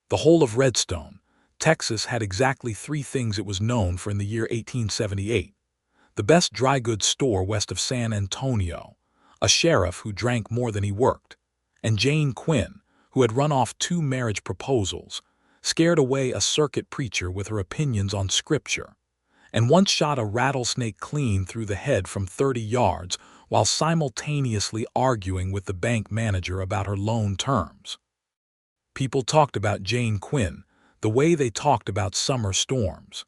The whole of Redstone, Texas had exactly three things it was known for in the year 1878. The best dry goods store west of San Antonio, a sheriff who drank more than he worked, and Jane Quinn, who had run off 2 marriage proposals, scared away a circuit preacher with her opinions on scripture, and once shot a rattlesnake clean through the head from 30 yards while simultaneously arguing with the bank manager about her loan terms. People talked about Jane Quinn the way they talked about summer storms.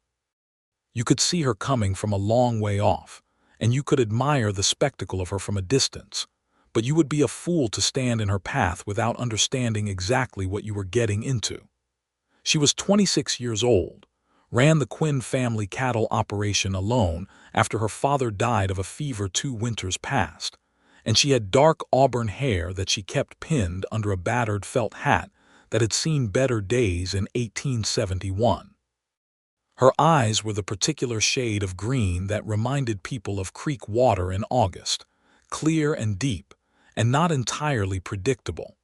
You could see her coming from a long way off, and you could admire the spectacle of her from a distance, but you would be a fool to stand in her path without understanding exactly what you were getting into. She was 26 years old, ran the Quinn family cattle operation alone after her father died of a fever 2 winters past, and she had dark auburn hair that she kept pinned under a battered felt hat that had seen better days in 1871. Her eyes were the particular shade of green that reminded people of creek water in August, clear and deep, and not entirely predictable.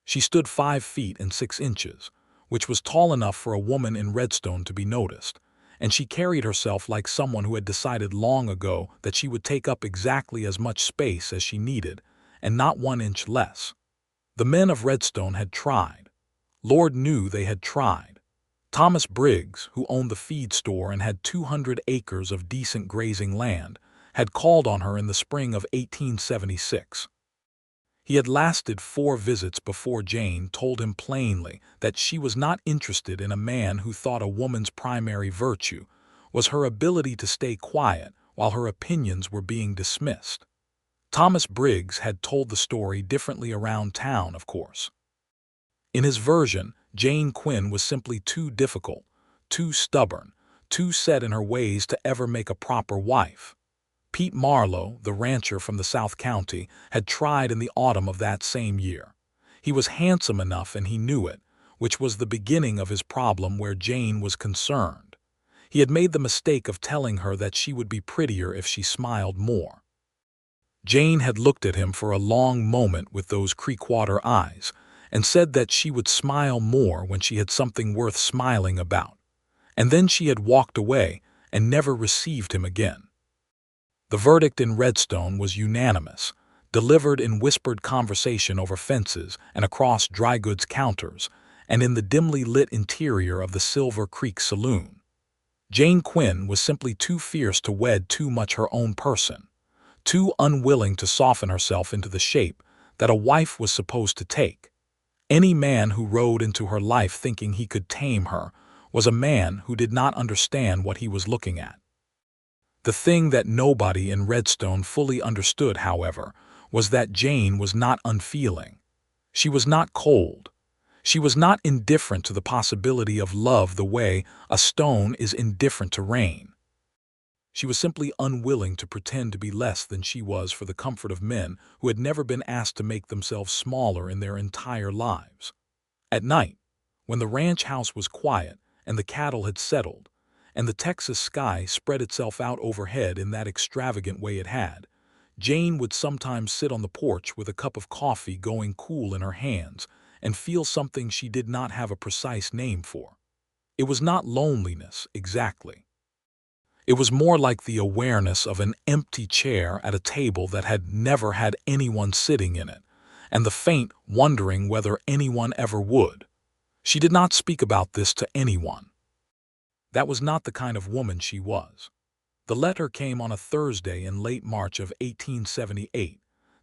She stood 5 feet and 6 inches, which was tall enough for a woman in Redstone to be noticed, and she carried herself like someone who had decided long ago that she would take up exactly as much space as she needed, and not 1 inch less. The men of Redstone had tried. Lord knew they had tried. Thomas Briggs, who owned the feed store and had 200 acres of decent grazing land, had called on her in the spring of 1876. He had lasted 4 visits before Jane told him plainly that she was not interested in a man who thought a woman's primary virtue was her ability to stay quiet while her opinions were being dismissed. Thomas Briggs had told the story differently around town, of course. In his version, Jane Quinn was simply too difficult, too stubborn, too set in her ways to ever make a proper wife. Pete Marlowe, the rancher from the South County, had tried in the autumn of that same year. He was handsome enough and he knew it, which was the beginning of his problem where Jane was concerned. He had made the mistake of telling her that she would be prettier if she smiled more. Jane had looked at him for a long moment with those creekwater eyes, and said that she would smile more when she had something worth smiling about. And then she had walked away and never received him again. The verdict in Redstone was unanimous, delivered in whispered conversation over fences and across dry goods counters, and in the dimly lit interior of the Silver Creek Saloon. Jane Quinn was simply too fierce to wed too much her own person, too unwilling to soften herself into the shape that a wife was supposed to take. Any man who rode into her life thinking he could tame her was a man who did not understand what he was looking at. The thing that nobody in Redstone fully understood, however, was that Jane was not unfeeling. She was not cold. She was not indifferent to the possibility of love the way a stone is indifferent to rain. She was simply unwilling to pretend to be less than she was for the comfort of men who had never been asked to make themselves smaller in their entire lives. At night, when the ranch house was quiet and the cattle had settled, and the Texas sky spread itself out overhead in that extravagant way it had, Jane would sometimes sit on the porch with a cup of coffee going cool in her hands and feel something she did not have a precise name for. It was not loneliness, exactly. It was more like the awareness of an empty chair at a table that had never had anyone sitting in it, and the faint wondering whether anyone ever would. She did not speak about this to anyone. That was not the kind of woman she was. The letter came on a Thursday in late March of 1878,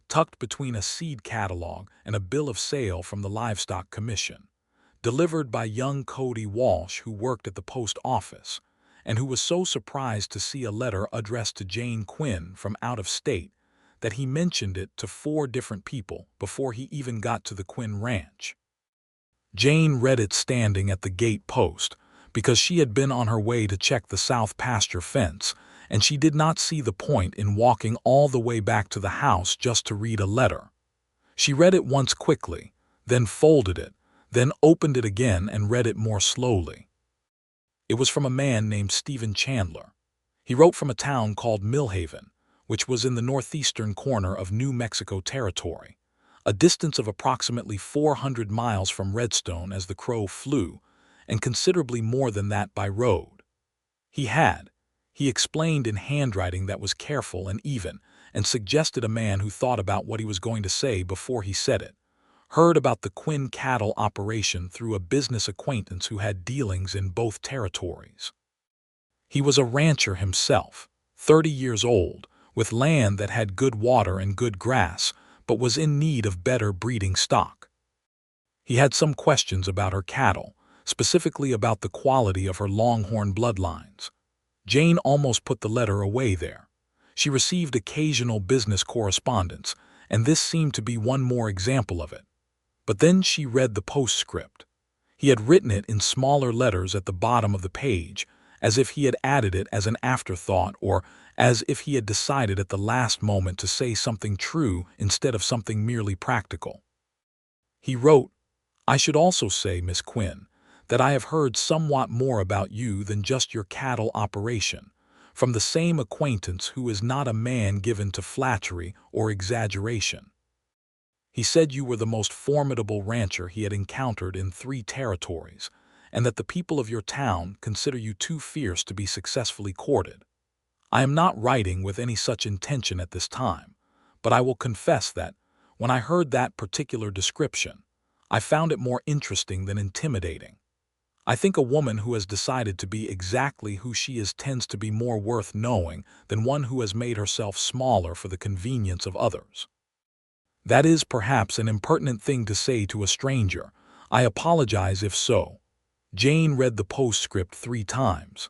tucked between a seed catalog and a bill of sale from the Livestock Commission, delivered by young Cody Walsh, who worked at the post office, and who was so surprised to see a letter addressed to Jane Quinn from out of state that he mentioned it to 4 different people before he even got to the Quinn ranch. Jane read it standing at the gate post because she had been on her way to check the south pasture fence, and she did not see the point in walking all the way back to the house just to read a letter. She read it once quickly, then folded it, then opened it again and read it more slowly. It was from a man named Stephen Chandler. He wrote from a town called Millhaven, which was in the northeastern corner of New Mexico Territory, a distance of approximately 400 miles from Redstone as the crow flew, and considerably more than that by road. He explained in handwriting that was careful and even, and suggested a man who thought about what he was going to say before he said it, heard about the Quinn cattle operation through a business acquaintance who had dealings in both territories. He was a rancher himself, 30 years old, with land that had good water and good grass, but was in need of better breeding stock. He had some questions about her cattle, specifically about the quality of her Longhorn bloodlines. Jane almost put the letter away there. She received occasional business correspondence, and this seemed to be one more example of it. But then she read the postscript. He had written it in smaller letters at the bottom of the page, as if he had added it as an afterthought or as if he had decided at the last moment to say something true instead of something merely practical. He wrote, "I should also say, Miss Quinn, that I have heard somewhat more about you than just your cattle operation, from the same acquaintance who is not a man given to flattery or exaggeration. He said you were the most formidable rancher he had encountered in 3 territories, and that the people of your town consider you too fierce to be successfully courted. I am not writing with any such intention at this time, but I will confess that, when I heard that particular description, I found it more interesting than intimidating. I think a woman who has decided to be exactly who she is tends to be more worth knowing than one who has made herself smaller for the convenience of others. That is perhaps an impertinent thing to say to a stranger. I apologize if so." Jane read the postscript 3 times.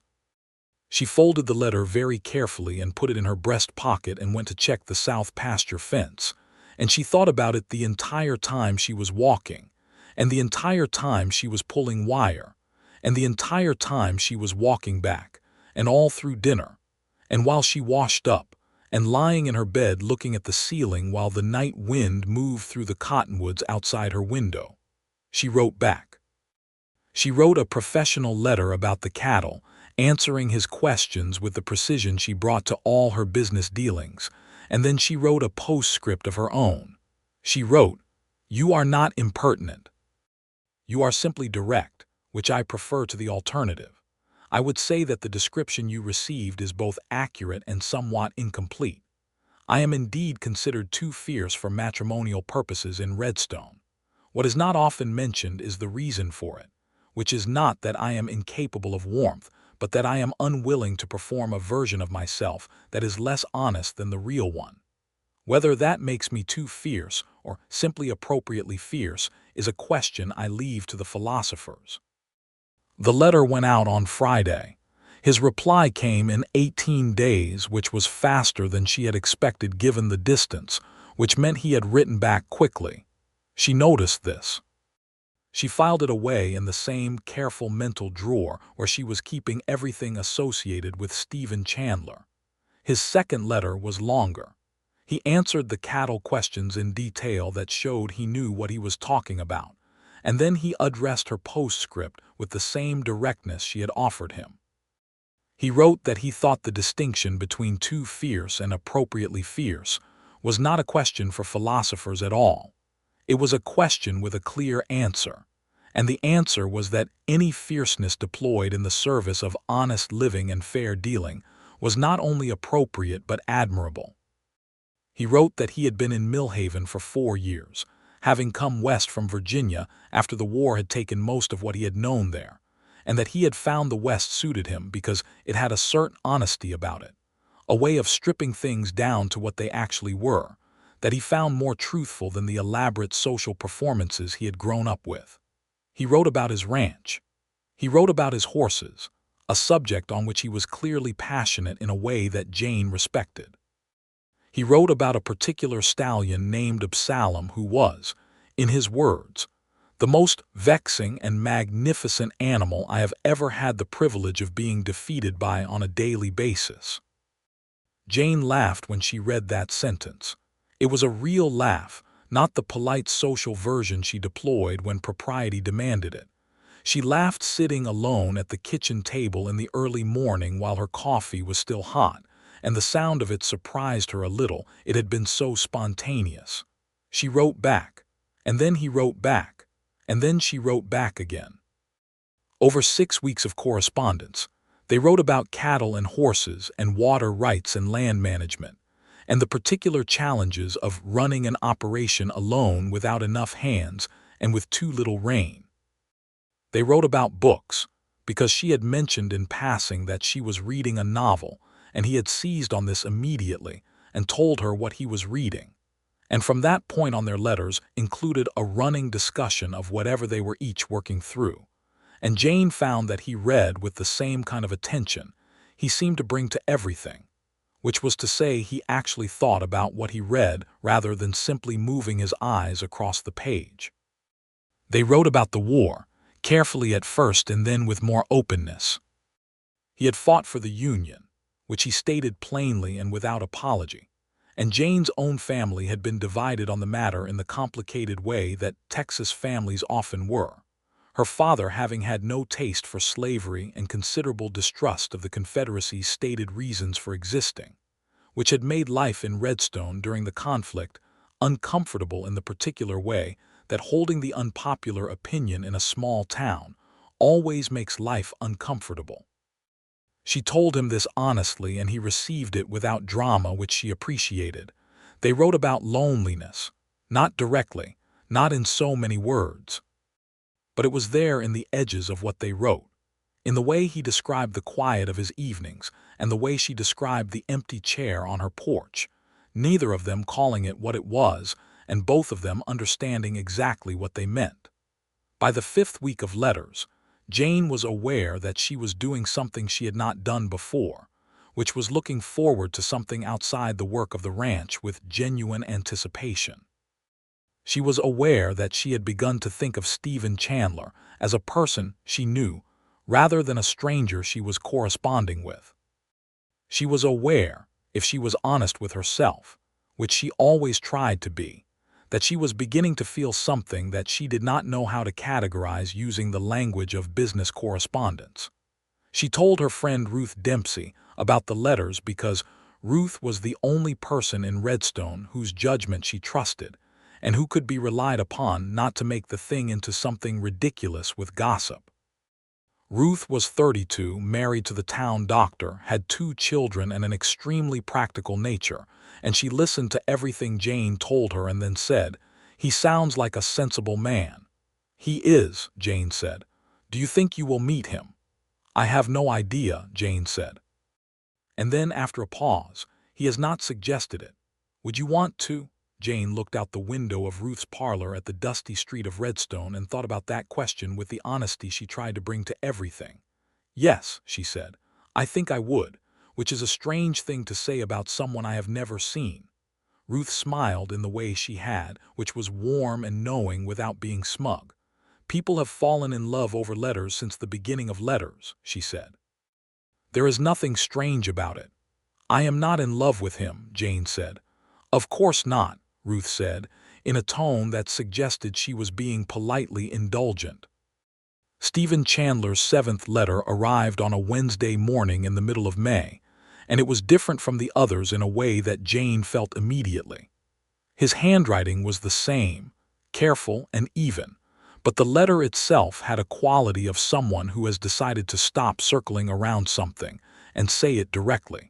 She folded the letter very carefully and put it in her breast pocket and went to check the south pasture fence, and she thought about it the entire time she was walking, and the entire time she was pulling wire, and the entire time she was walking back, and all through dinner, and while she washed up, and lying in her bed looking at the ceiling while the night wind moved through the cottonwoods outside her window. She wrote back. She wrote a professional letter about the cattle, answering his questions with the precision she brought to all her business dealings, and then she wrote a postscript of her own. She wrote, "You are not impertinent. You are simply direct, which I prefer to the alternative. I would say that the description you received is both accurate and somewhat incomplete. I am indeed considered too fierce for matrimonial purposes in Redstone. What is not often mentioned is the reason for it, which is not that I am incapable of warmth, but that I am unwilling to perform a version of myself that is less honest than the real one. Whether that makes me too fierce or simply appropriately fierce is a question I leave to the philosophers." The letter went out on Friday. His reply came in 18 days, which was faster than she had expected given the distance, which meant he had written back quickly. She noticed this. She filed it away in the same careful mental drawer where she was keeping everything associated with Stephen Chandler. His second letter was longer. He answered the cattle questions in detail that showed he knew what he was talking about, and then he addressed her postscript with the same directness she had offered him. He wrote that he thought the distinction between too fierce and appropriately fierce was not a question for philosophers at all. It was a question with a clear answer, and the answer was that any fierceness deployed in the service of honest living and fair dealing was not only appropriate but admirable. He wrote that he had been in Millhaven for 4 years, having come west from Virginia after the war had taken most of what he had known there, and that he had found the West suited him because it had a certain honesty about it, a way of stripping things down to what they actually were, that he found more truthful than the elaborate social performances he had grown up with. He wrote about his ranch. He wrote about his horses, a subject on which he was clearly passionate in a way that Jane respected. He wrote about a particular stallion named Absalom who was, in his words, "the most vexing and magnificent animal I have ever had the privilege of being defeated by on a daily basis." Jane laughed when she read that sentence. It was a real laugh, not the polite social version she deployed when propriety demanded it. She laughed sitting alone at the kitchen table in the early morning while her coffee was still hot, and the sound of it surprised her a little, it had been so spontaneous. She wrote back, and then he wrote back, and then she wrote back again. Over 6 weeks of correspondence, they wrote about cattle and horses and water rights and land management, and the particular challenges of running an operation alone without enough hands and with too little rain. They wrote about books, because she had mentioned in passing that she was reading a novel, and he had seized on this immediately and told her what he was reading. And from that point on, their letters included a running discussion of whatever they were each working through. And Jane found that he read with the same kind of attention he seemed to bring to everything, which was to say he actually thought about what he read rather than simply moving his eyes across the page. They wrote about the war, carefully at first and then with more openness. He had fought for the Union, which he stated plainly and without apology, and Jane's own family had been divided on the matter in the complicated way that Texas families often were, her father having had no taste for slavery and considerable distrust of the Confederacy's stated reasons for existing, which had made life in Redstone during the conflict uncomfortable in the particular way that holding the unpopular opinion in a small town always makes life uncomfortable. She told him this honestly, and he received it without drama, which she appreciated. They wrote about loneliness, not directly, not in so many words. But it was there in the edges of what they wrote, in the way he described the quiet of his evenings and the way she described the empty chair on her porch, neither of them calling it what it was and both of them understanding exactly what they meant. By the 5th week of letters, Jane was aware that she was doing something she had not done before, which was looking forward to something outside the work of the ranch with genuine anticipation. She was aware that she had begun to think of Stephen Chandler as a person she knew, rather than a stranger she was corresponding with. She was aware, if she was honest with herself, which she always tried to be, that she was beginning to feel something that she did not know how to categorize using the language of business correspondence. She told her friend Ruth Dempsey about the letters because Ruth was the only person in Redstone whose judgment she trusted and who could be relied upon not to make the thing into something ridiculous with gossip. Ruth was 32, married to the town doctor, had 2 children and an extremely practical nature, and she listened to everything Jane told her and then said, "He sounds like a sensible man." "He is," Jane said. "Do you think you will meet him?" "I have no idea," Jane said. And then, after a pause, "He has not suggested it. Would you want to?" Jane looked out the window of Ruth's parlor at the dusty street of Redstone and thought about that question with the honesty she tried to bring to everything. "Yes," she said, "I think I would, which is a strange thing to say about someone I have never seen." Ruth smiled in the way she had, which was warm and knowing without being smug. "People have fallen in love over letters since the beginning of letters," she said. "There is nothing strange about it." "I am not in love with him," Jane said. "Of course not," Ruth said, in a tone that suggested she was being politely indulgent. Stephen Chandler's 7th letter arrived on a Wednesday morning in the middle of May, and it was different from the others in a way that Jane felt immediately. His handwriting was the same, careful and even, but the letter itself had a quality of someone who has decided to stop circling around something and say it directly.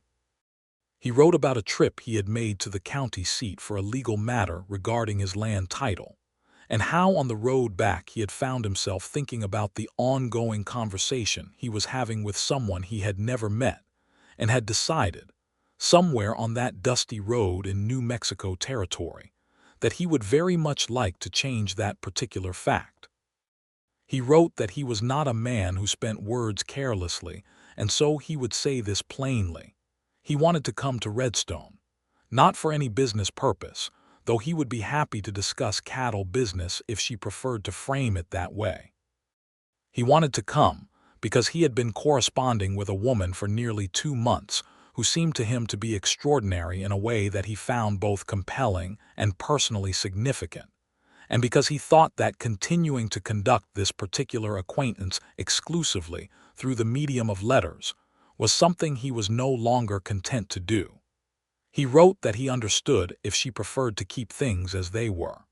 He wrote about a trip he had made to the county seat for a legal matter regarding his land title, and how on the road back he had found himself thinking about the ongoing conversation he was having with someone he had never met, and had decided, somewhere on that dusty road in New Mexico territory, that he would very much like to change that particular fact. He wrote that he was not a man who spent words carelessly, and so he would say this plainly. He wanted to come to Redstone, not for any business purpose, though he would be happy to discuss cattle business if she preferred to frame it that way. He wanted to come because he had been corresponding with a woman for nearly 2 months who seemed to him to be extraordinary in a way that he found both compelling and personally significant, and because he thought that continuing to conduct this particular acquaintance exclusively through the medium of letters was something he was no longer content to do. He wrote that he understood if she preferred to keep things as they were.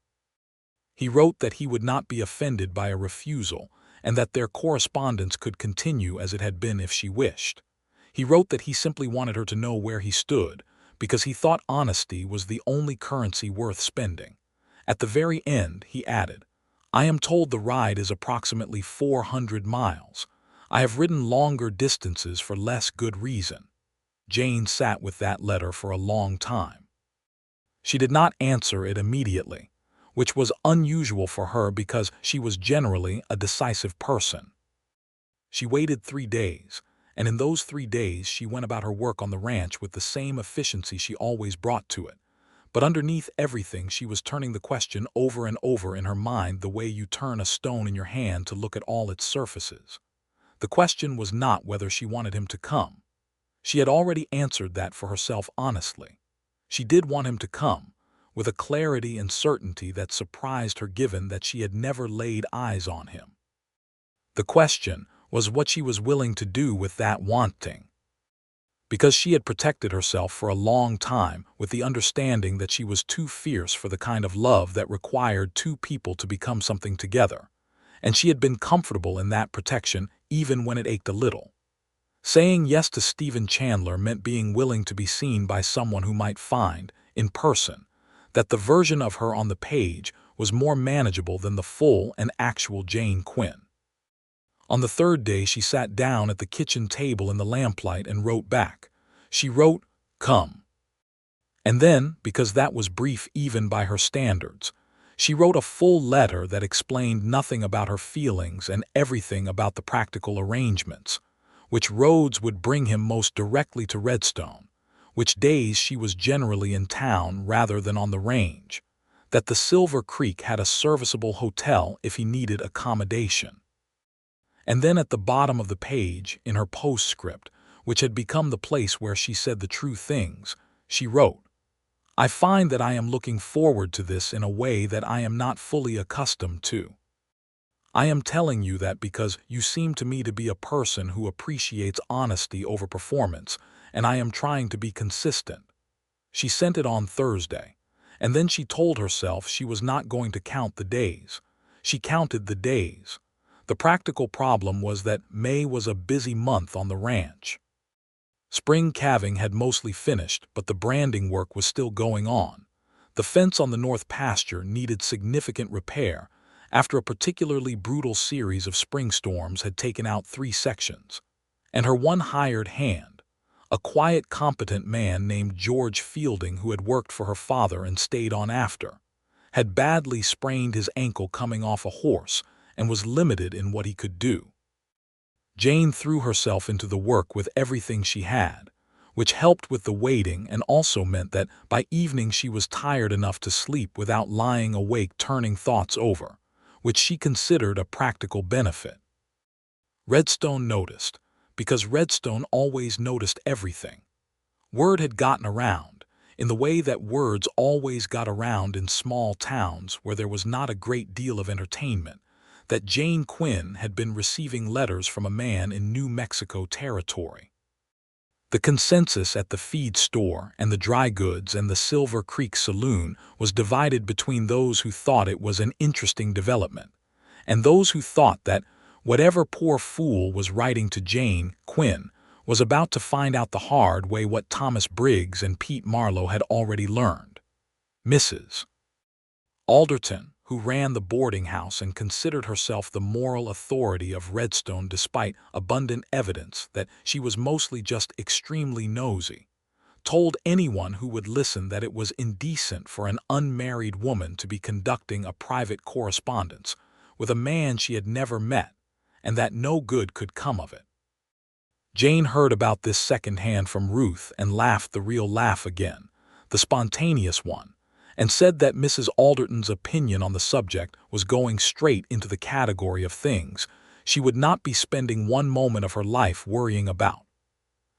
He wrote that he would not be offended by a refusal and that their correspondence could continue as it had been if she wished. He wrote that he simply wanted her to know where he stood because he thought honesty was the only currency worth spending. At the very end, he added, "I am told the ride is approximately 400 miles. I have ridden longer distances for less good reason." Jane sat with that letter for a long time. She did not answer it immediately, which was unusual for her because she was generally a decisive person. She waited 3 days, and in those 3 days she went about her work on the ranch with the same efficiency she always brought to it. But underneath everything she was turning the question over and over in her mind the way you turn a stone in your hand to look at all its surfaces. The question was not whether she wanted him to come. She had already answered that for herself honestly. She did want him to come, with a clarity and certainty that surprised her given that she had never laid eyes on him. The question was what she was willing to do with that wanting. Because she had protected herself for a long time with the understanding that she was too fierce for the kind of love that required two people to become something together, and she had been comfortable in that protection even when it ached a little. Saying yes to Stephen Chandler meant being willing to be seen by someone who might find, in person, that the version of her on the page was more manageable than the full and actual Jane Quinn. On the third day she sat down at the kitchen table in the lamplight and wrote back. She wrote, "Come." And then, because that was brief even by her standards, she wrote a full letter that explained nothing about her feelings and everything about the practical arrangements, which roads would bring him most directly to Redstone, which days she was generally in town rather than on the range, that the Silver Creek had a serviceable hotel if he needed accommodation. And then at the bottom of the page, in her postscript, which had become the place where she said the true things, she wrote, "I find that I am looking forward to this in a way that I am not fully accustomed to. I am telling you that because you seem to me to be a person who appreciates honesty over performance, and I am trying to be consistent." She sent it on Thursday, and then she told herself she was not going to count the days. She counted the days. The practical problem was that May was a busy month on the ranch. Spring calving had mostly finished, but the branding work was still going on. The fence on the north pasture needed significant repair after a particularly brutal series of spring storms had taken out 3 sections. And her one hired hand, a quiet, competent man named George Fielding who had worked for her father and stayed on after, had badly sprained his ankle coming off a horse and was limited in what he could do. Jane threw herself into the work with everything she had, which helped with the waiting and also meant that by evening she was tired enough to sleep without lying awake turning thoughts over, which she considered a practical benefit. Redstone noticed, because Redstone always noticed everything. Word had gotten around, in the way that words always got around in small towns where there was not a great deal of entertainment, that Jane Quinn had been receiving letters from a man in New Mexico territory. The consensus at the feed store and the dry goods and the Silver Creek saloon was divided between those who thought it was an interesting development, and those who thought that whatever poor fool was writing to Jane Quinn was about to find out the hard way what Thomas Briggs and Pete Marlowe had already learned. Mrs. Alderton, who ran the boarding house and considered herself the moral authority of Redstone despite abundant evidence that she was mostly just extremely nosy, told anyone who would listen that it was indecent for an unmarried woman to be conducting a private correspondence with a man she had never met, and that no good could come of it. Jane heard about this secondhand from Ruth and laughed the real laugh again, the spontaneous one, and said that Mrs. Alderton's opinion on the subject was going straight into the category of things she would not be spending one moment of her life worrying about.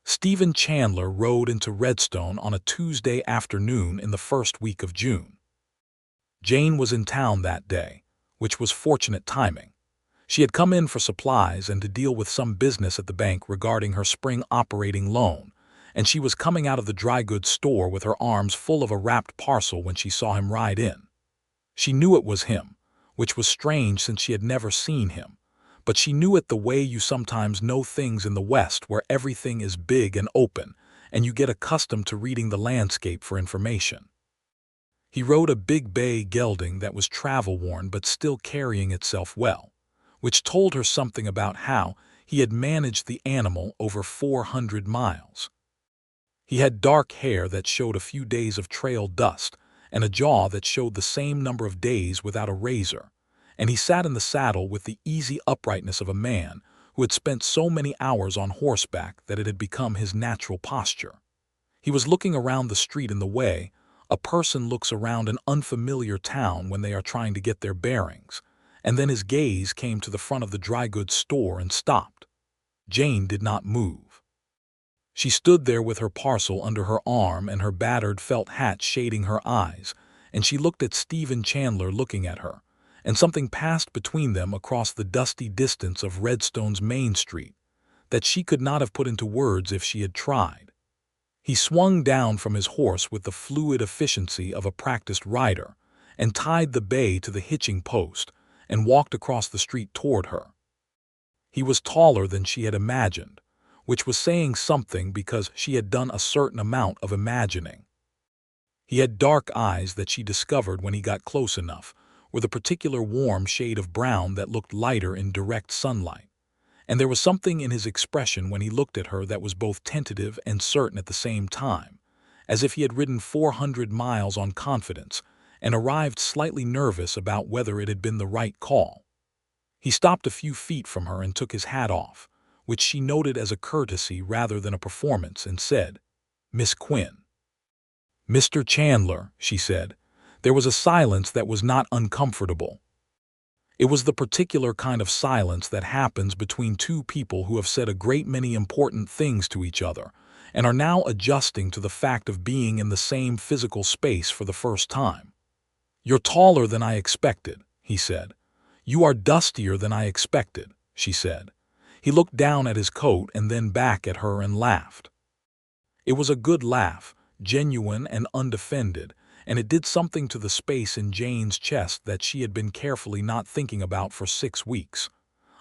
Stephen Chandler rode into Redstone on a Tuesday afternoon in the first week of June. Jane was in town that day, which was fortunate timing. She had come in for supplies and to deal with some business at the bank regarding her spring operating loan, and she was coming out of the dry goods store with her arms full of a wrapped parcel when she saw him ride in. She knew it was him, which was strange since she had never seen him, but she knew it the way you sometimes know things in the West where everything is big and open, and you get accustomed to reading the landscape for information. He rode a big bay gelding that was travel-worn but still carrying itself well, which told her something about how he had managed the animal over 400 miles. He had dark hair that showed a few days of trail dust and a jaw that showed the same number of days without a razor, and he sat in the saddle with the easy uprightness of a man who had spent so many hours on horseback that it had become his natural posture. He was looking around the street in the way a person looks around an unfamiliar town when they are trying to get their bearings, and then his gaze came to the front of the dry goods store and stopped. Jane did not move. She stood there with her parcel under her arm and her battered felt hat shading her eyes, and she looked at Stephen Chandler looking at her, and something passed between them across the dusty distance of Redstone's Main Street that she could not have put into words if she had tried. He swung down from his horse with the fluid efficiency of a practiced rider and tied the bay to the hitching post and walked across the street toward her. He was taller than she had imagined, which was saying something because she had done a certain amount of imagining. He had dark eyes that she discovered when he got close enough, with a particular warm shade of brown that looked lighter in direct sunlight. And there was something in his expression when he looked at her that was both tentative and certain at the same time, as if he had ridden 400 miles on confidence and arrived slightly nervous about whether it had been the right call. He stopped a few feet from her and took his hat off, which she noted as a courtesy rather than a performance, and said, "Miss Quinn." "Mr. Chandler," she said. There was a silence that was not uncomfortable. It was the particular kind of silence that happens between two people who have said a great many important things to each other and are now adjusting to the fact of being in the same physical space for the first time. "You're taller than I expected," he said. "You are dustier than I expected," she said. He looked down at his coat and then back at her and laughed. It was a good laugh, genuine and undefended, and it did something to the space in Jane's chest that she had been carefully not thinking about for 6 weeks.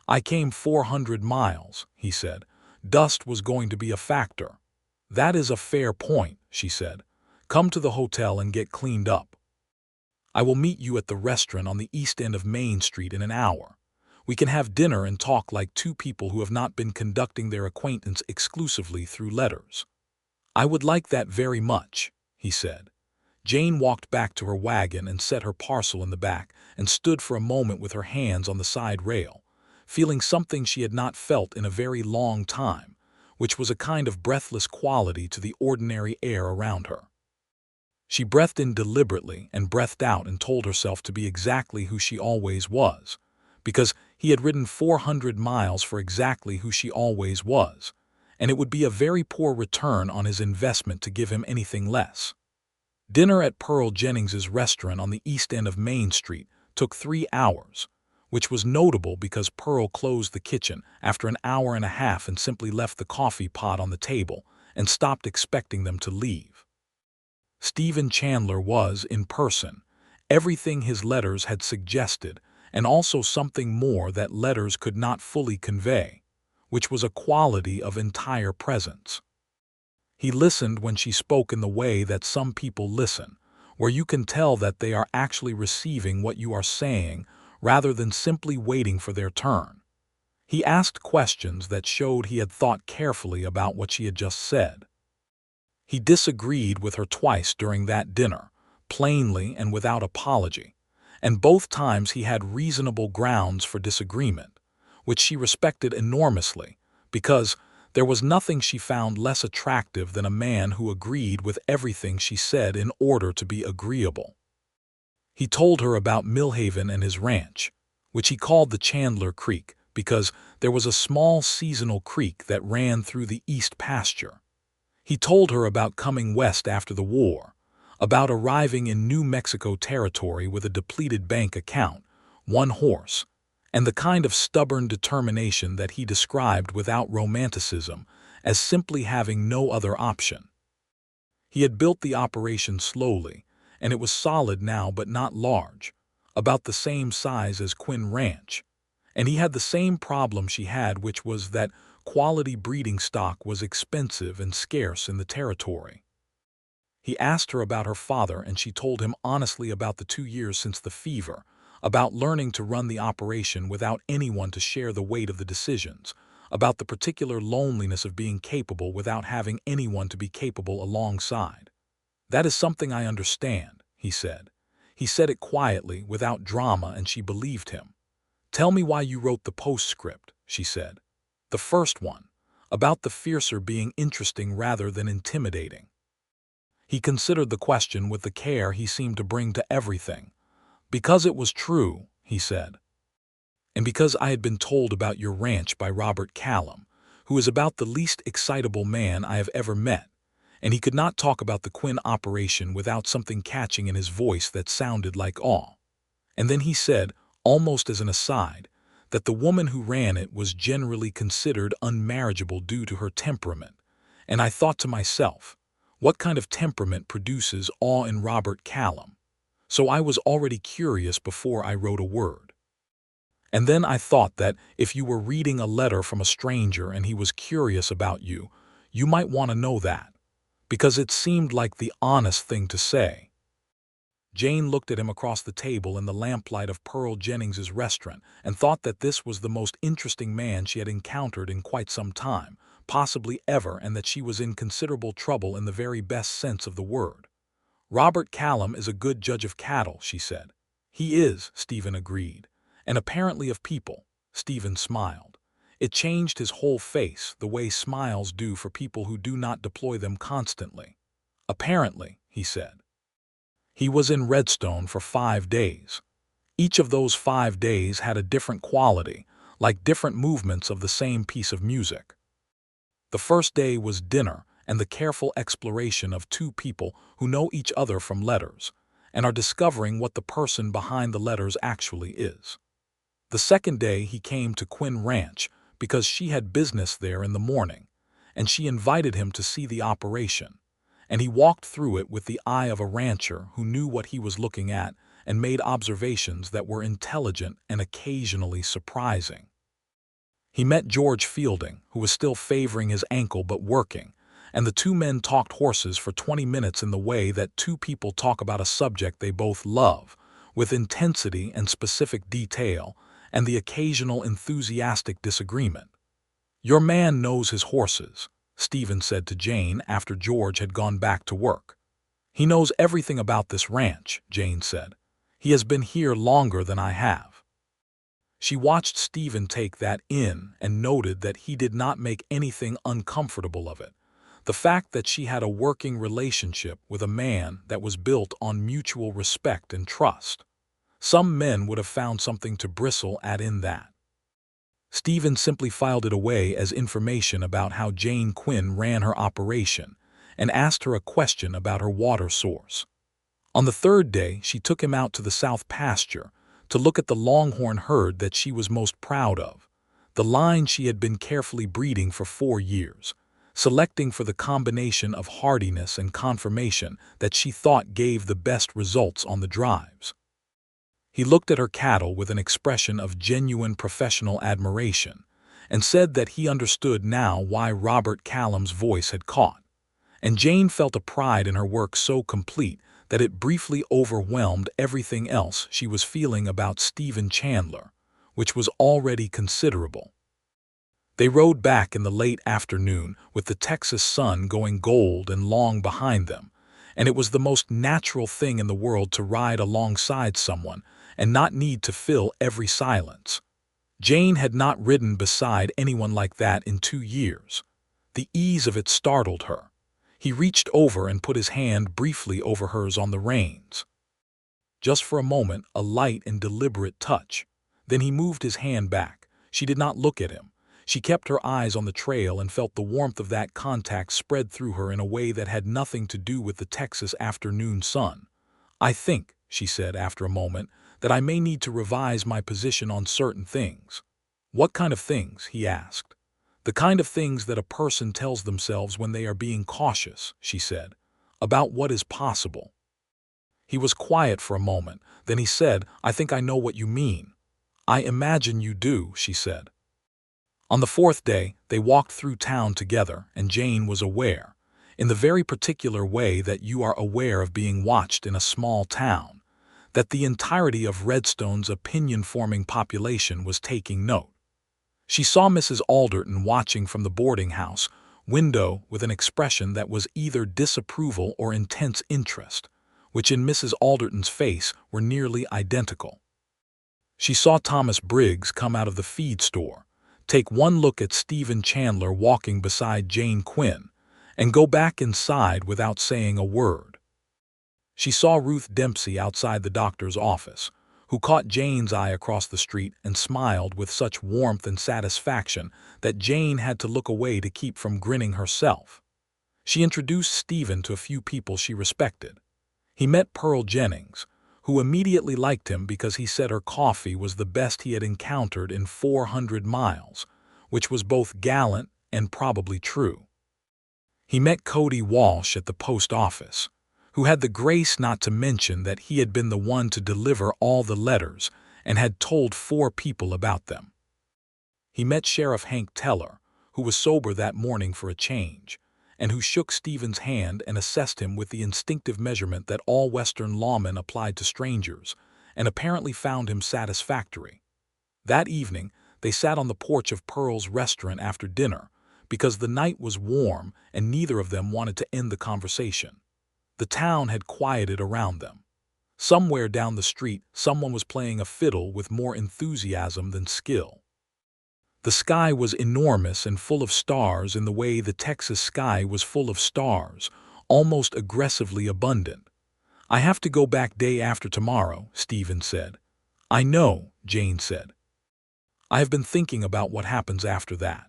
"I came 400 miles," he said. "Dust was going to be a factor." "That is a fair point," she said. "Come to the hotel and get cleaned up. I will meet you at the restaurant on the east end of Main Street in an hour. We can have dinner and talk like two people who have not been conducting their acquaintance exclusively through letters." "I would like that very much," he said. Jane walked back to her wagon and set her parcel in the back and stood for a moment with her hands on the side rail, feeling something she had not felt in a very long time, which was a kind of breathless quality to the ordinary air around her. She breathed in deliberately and breathed out and told herself to be exactly who she always was, because he had ridden 400 miles for exactly who she always was, and it would be a very poor return on his investment to give him anything less. Dinner at Pearl Jennings's restaurant on the east end of Main Street took 3 hours, which was notable because Pearl closed the kitchen after an hour and a half and simply left the coffee pot on the table and stopped expecting them to leave. Stephen Chandler was, in person, everything his letters had suggested, and also something more that letters could not fully convey, which was a quality of entire presence. He listened when she spoke in the way that some people listen, where you can tell that they are actually receiving what you are saying rather than simply waiting for their turn. He asked questions that showed he had thought carefully about what she had just said. He disagreed with her twice during that dinner, plainly and without apology, and both times he had reasonable grounds for disagreement, which she respected enormously because there was nothing she found less attractive than a man who agreed with everything she said in order to be agreeable. He told her about Millhaven and his ranch, which he called the Chandler Creek because there was a small seasonal creek that ran through the east pasture. He told her about coming west after the war, about arriving in New Mexico territory with a depleted bank account, 1 horse, and the kind of stubborn determination that he described without romanticism as simply having no other option. He had built the operation slowly, and it was solid now but not large, about the same size as Quinn Ranch. And he had the same problem she had, which was that quality breeding stock was expensive and scarce in the territory. He asked her about her father, and she told him honestly about the 2 years since the fever, about learning to run the operation without anyone to share the weight of the decisions, about the particular loneliness of being capable without having anyone to be capable alongside. "That is something I understand," he said. He said it quietly, without drama, and she believed him. "Tell me why you wrote the postscript," she said. "The first one, about the fiercer being interesting rather than intimidating." He considered the question with the care he seemed to bring to everything. "Because it was true," he said. "And because I had been told about your ranch by Robert Callum, who is about the least excitable man I have ever met, and he could not talk about the Quinn operation without something catching in his voice that sounded like awe. And then he said, almost as an aside, that the woman who ran it was generally considered unmarriageable due to her temperament. And I thought to myself, what kind of temperament produces awe in Robert Callum? So I was already curious before I wrote a word. And then I thought that if you were reading a letter from a stranger and he was curious about you, you might want to know that, because it seemed like the honest thing to say." Jane looked at him across the table in the lamplight of Pearl Jennings's restaurant and thought that this was the most interesting man she had encountered in quite some time, possibly ever, and that she was in considerable trouble in the very best sense of the word. "Robert Callum is a good judge of cattle," she said. "He is," Stephen agreed. "And apparently of people." Stephen smiled. It changed his whole face, the way smiles do for people who do not deploy them constantly. "Apparently," he said. He was in Redstone for 5 days. Each of those 5 days had a different quality, like different movements of the same piece of music. The first day was dinner and the careful exploration of two people who know each other from letters and are discovering what the person behind the letters actually is. The second day he came to Quinn Ranch because she had business there in the morning, and she invited him to see the operation, and he walked through it with the eye of a rancher who knew what he was looking at and made observations that were intelligent and occasionally surprising. He met George Fielding, who was still favoring his ankle but working, and the two men talked horses for 20 minutes in the way that two people talk about a subject they both love, with intensity and specific detail, and the occasional enthusiastic disagreement. "Your man knows his horses," Stephen said to Jane after George had gone back to work. "He knows everything about this ranch," Jane said. "He has been here longer than I have." She watched Stephen take that in and noted that he did not make anything uncomfortable of it. The fact that she had a working relationship with a man that was built on mutual respect and trust. Some men would have found something to bristle at in that. Stephen simply filed it away as information about how Jane Quinn ran her operation and asked her a question about her water source. On the third day, she took him out to the south pasture to look at the longhorn herd that she was most proud of, the line she had been carefully breeding for 4 years, selecting for the combination of hardiness and conformation that she thought gave the best results on the drives. He looked at her cattle with an expression of genuine professional admiration and said that he understood now why Robert Callum's voice had caught, and Jane felt a pride in her work so complete that it briefly overwhelmed everything else she was feeling about Stephen Chandler, which was already considerable. They rode back in the late afternoon with the Texas sun going gold and long behind them, and it was the most natural thing in the world to ride alongside someone and not need to fill every silence. Jane had not ridden beside anyone like that in 2 years. The ease of it startled her. He reached over and put his hand briefly over hers on the reins. Just for a moment, a light and deliberate touch. Then he moved his hand back. She did not look at him. She kept her eyes on the trail and felt the warmth of that contact spread through her in a way that had nothing to do with the Texas afternoon sun. "I think," she said after a moment, "that I may need to revise my position on certain things." "What kind of things?" he asked. The kind of things that a person tells themselves when they are being cautious, she said, about what is possible. He was quiet for a moment, then he said, I think I know what you mean. I imagine you do, she said. On the fourth day, they walked through town together, and Jane was aware, in the very particular way that you are aware of being watched in a small town, that the entirety of Redstone's opinion-forming population was taking note. She saw Mrs. Alderton watching from the boarding house window with an expression that was either disapproval or intense interest, which in Mrs. Alderton's face were nearly identical. She saw Thomas Briggs come out of the feed store, take one look at Stephen Chandler walking beside Jane Quinn, and go back inside without saying a word. She saw Ruth Dempsey outside the doctor's office, who caught Jane's eye across the street and smiled with such warmth and satisfaction that Jane had to look away to keep from grinning herself. She introduced Stephen to a few people she respected. He met Pearl Jennings, who immediately liked him because he said her coffee was the best he had encountered in 400 miles, which was both gallant and probably true. He met Cody Walsh at the post office, who had the grace not to mention that he had been the one to deliver all the letters and had told 4 people about them. He met Sheriff Hank Teller, who was sober that morning for a change, and who shook Stephen's hand and assessed him with the instinctive measurement that all Western lawmen applied to strangers, and apparently found him satisfactory. That evening, they sat on the porch of Pearl's restaurant after dinner, because the night was warm and neither of them wanted to end the conversation. The town had quieted around them. Somewhere down the street, someone was playing a fiddle with more enthusiasm than skill. The sky was enormous and full of stars in the way the Texas sky was full of stars, almost aggressively abundant. I have to go back day after tomorrow, Stephen said. I know, Jane said. I have been thinking about what happens after that.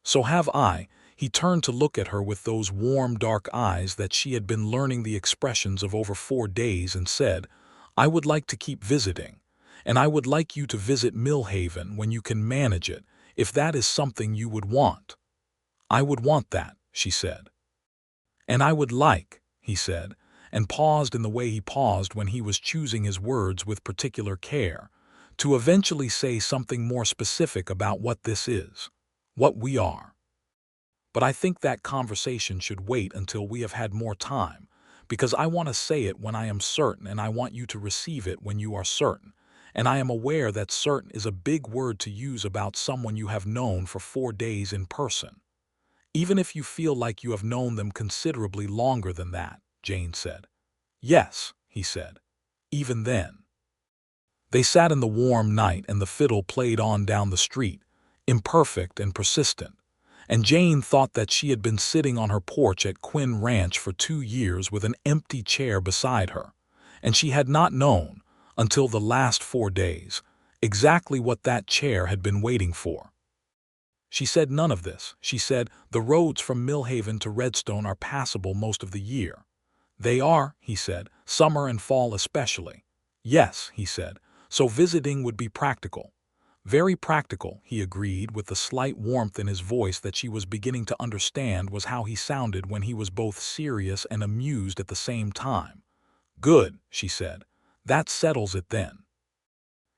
So have I. He turned to look at her with those warm, dark eyes that she had been learning the expressions of over 4 days and said, I would like to keep visiting, and I would like you to visit Millhaven when you can manage it, if that is something you would want. I would want that, she said. And I would like, he said, and paused in the way he paused when he was choosing his words with particular care, to eventually say something more specific about what this is, what we are. But I think that conversation should wait until we have had more time, because I want to say it when I am certain and I want you to receive it when you are certain. And I am aware that certain is a big word to use about someone you have known for 4 days in person. Even if you feel like you have known them considerably longer than that, Jane said. Yes, he said. Even then. They sat in the warm night and the fiddle played on down the street, imperfect and persistent, and Jane thought that she had been sitting on her porch at Quinn Ranch for 2 years with an empty chair beside her, and she had not known, until the last 4 days, exactly what that chair had been waiting for. She said none of this. She said, the roads from Millhaven to Redstone are passable most of the year. They are, he said, summer and fall especially. Yes, he said, so visiting would be practical. Very practical, he agreed with the slight warmth in his voice that she was beginning to understand was how he sounded when he was both serious and amused at the same time. Good, she said. That settles it then.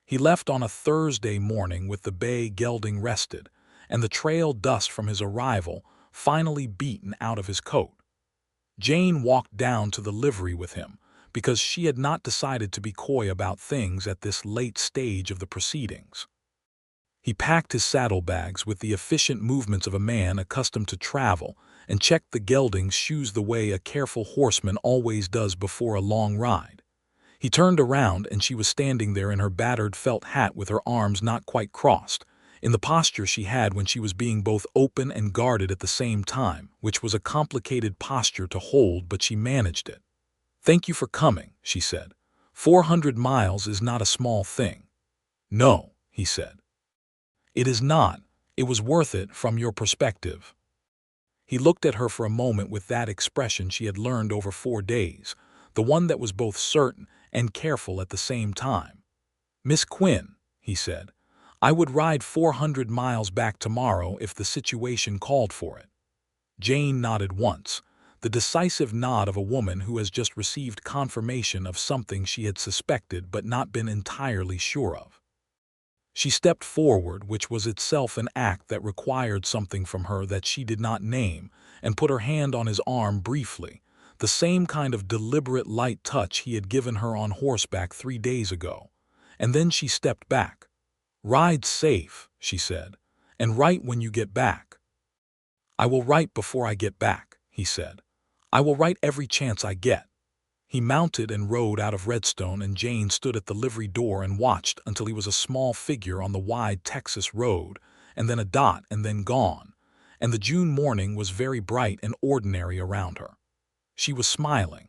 He left on a Thursday morning with the bay gelding rested, and the trail dust from his arrival finally beaten out of his coat. Jane walked down to the livery with him, because she had not decided to be coy about things at this late stage of the proceedings. He packed his saddlebags with the efficient movements of a man accustomed to travel and checked the gelding's shoes the way a careful horseman always does before a long ride. He turned around and she was standing there in her battered felt hat with her arms not quite crossed, in the posture she had when she was being both open and guarded at the same time, which was a complicated posture to hold, but she managed it. Thank you for coming, she said. 400 miles is not a small thing. No, he said. It is not. It was worth it from your perspective. He looked at her for a moment with that expression she had learned over 4 days, the one that was both certain and careful at the same time. Miss Quinn, he said, I would ride 400 miles back tomorrow if the situation called for it. Jane nodded once, the decisive nod of a woman who has just received confirmation of something she had suspected but not been entirely sure of. She stepped forward, which was itself an act that required something from her that she did not name, and put her hand on his arm briefly, the same kind of deliberate light touch he had given her on horseback 3 days ago. And then she stepped back. "Ride safe," she said, "and write when you get back." "I will write before I get back," he said. "I will write every chance I get." He mounted and rode out of Redstone, and Jane stood at the livery door and watched until he was a small figure on the wide Texas road, and then a dot, and then gone, and the June morning was very bright and ordinary around her. She was smiling.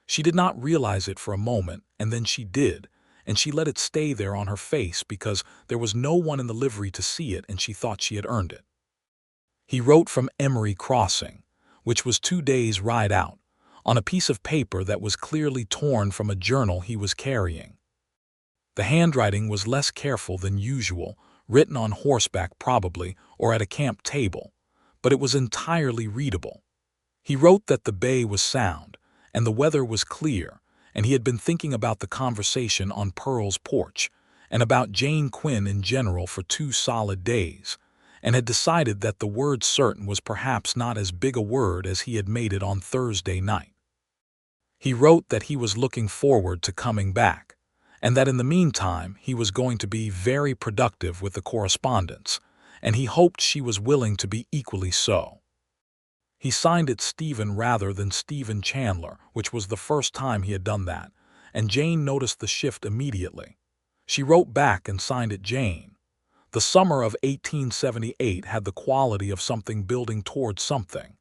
She did not realize it for a moment, and then she did, and she let it stay there on her face because there was no one in the livery to see it, and she thought she had earned it. He wrote from Emery Crossing, which was 2 days' ride out, on a piece of paper that was clearly torn from a journal he was carrying. The handwriting was less careful than usual, written on horseback probably, or at a camp table, but it was entirely readable. He wrote that the bay was sound, and the weather was clear, and he had been thinking about the conversation on Pearl's porch, and about Jane Quinn in general for 2 solid days, and had decided that the word certain was perhaps not as big a word as he had made it on Thursday night. He wrote that he was looking forward to coming back, and that in the meantime he was going to be very productive with the correspondence, and he hoped she was willing to be equally so. He signed it Stephen rather than Stephen Chandler, which was the first time he had done that, and Jane noticed the shift immediately. She wrote back and signed it Jane. The summer of 1878 had the quality of something building towards something.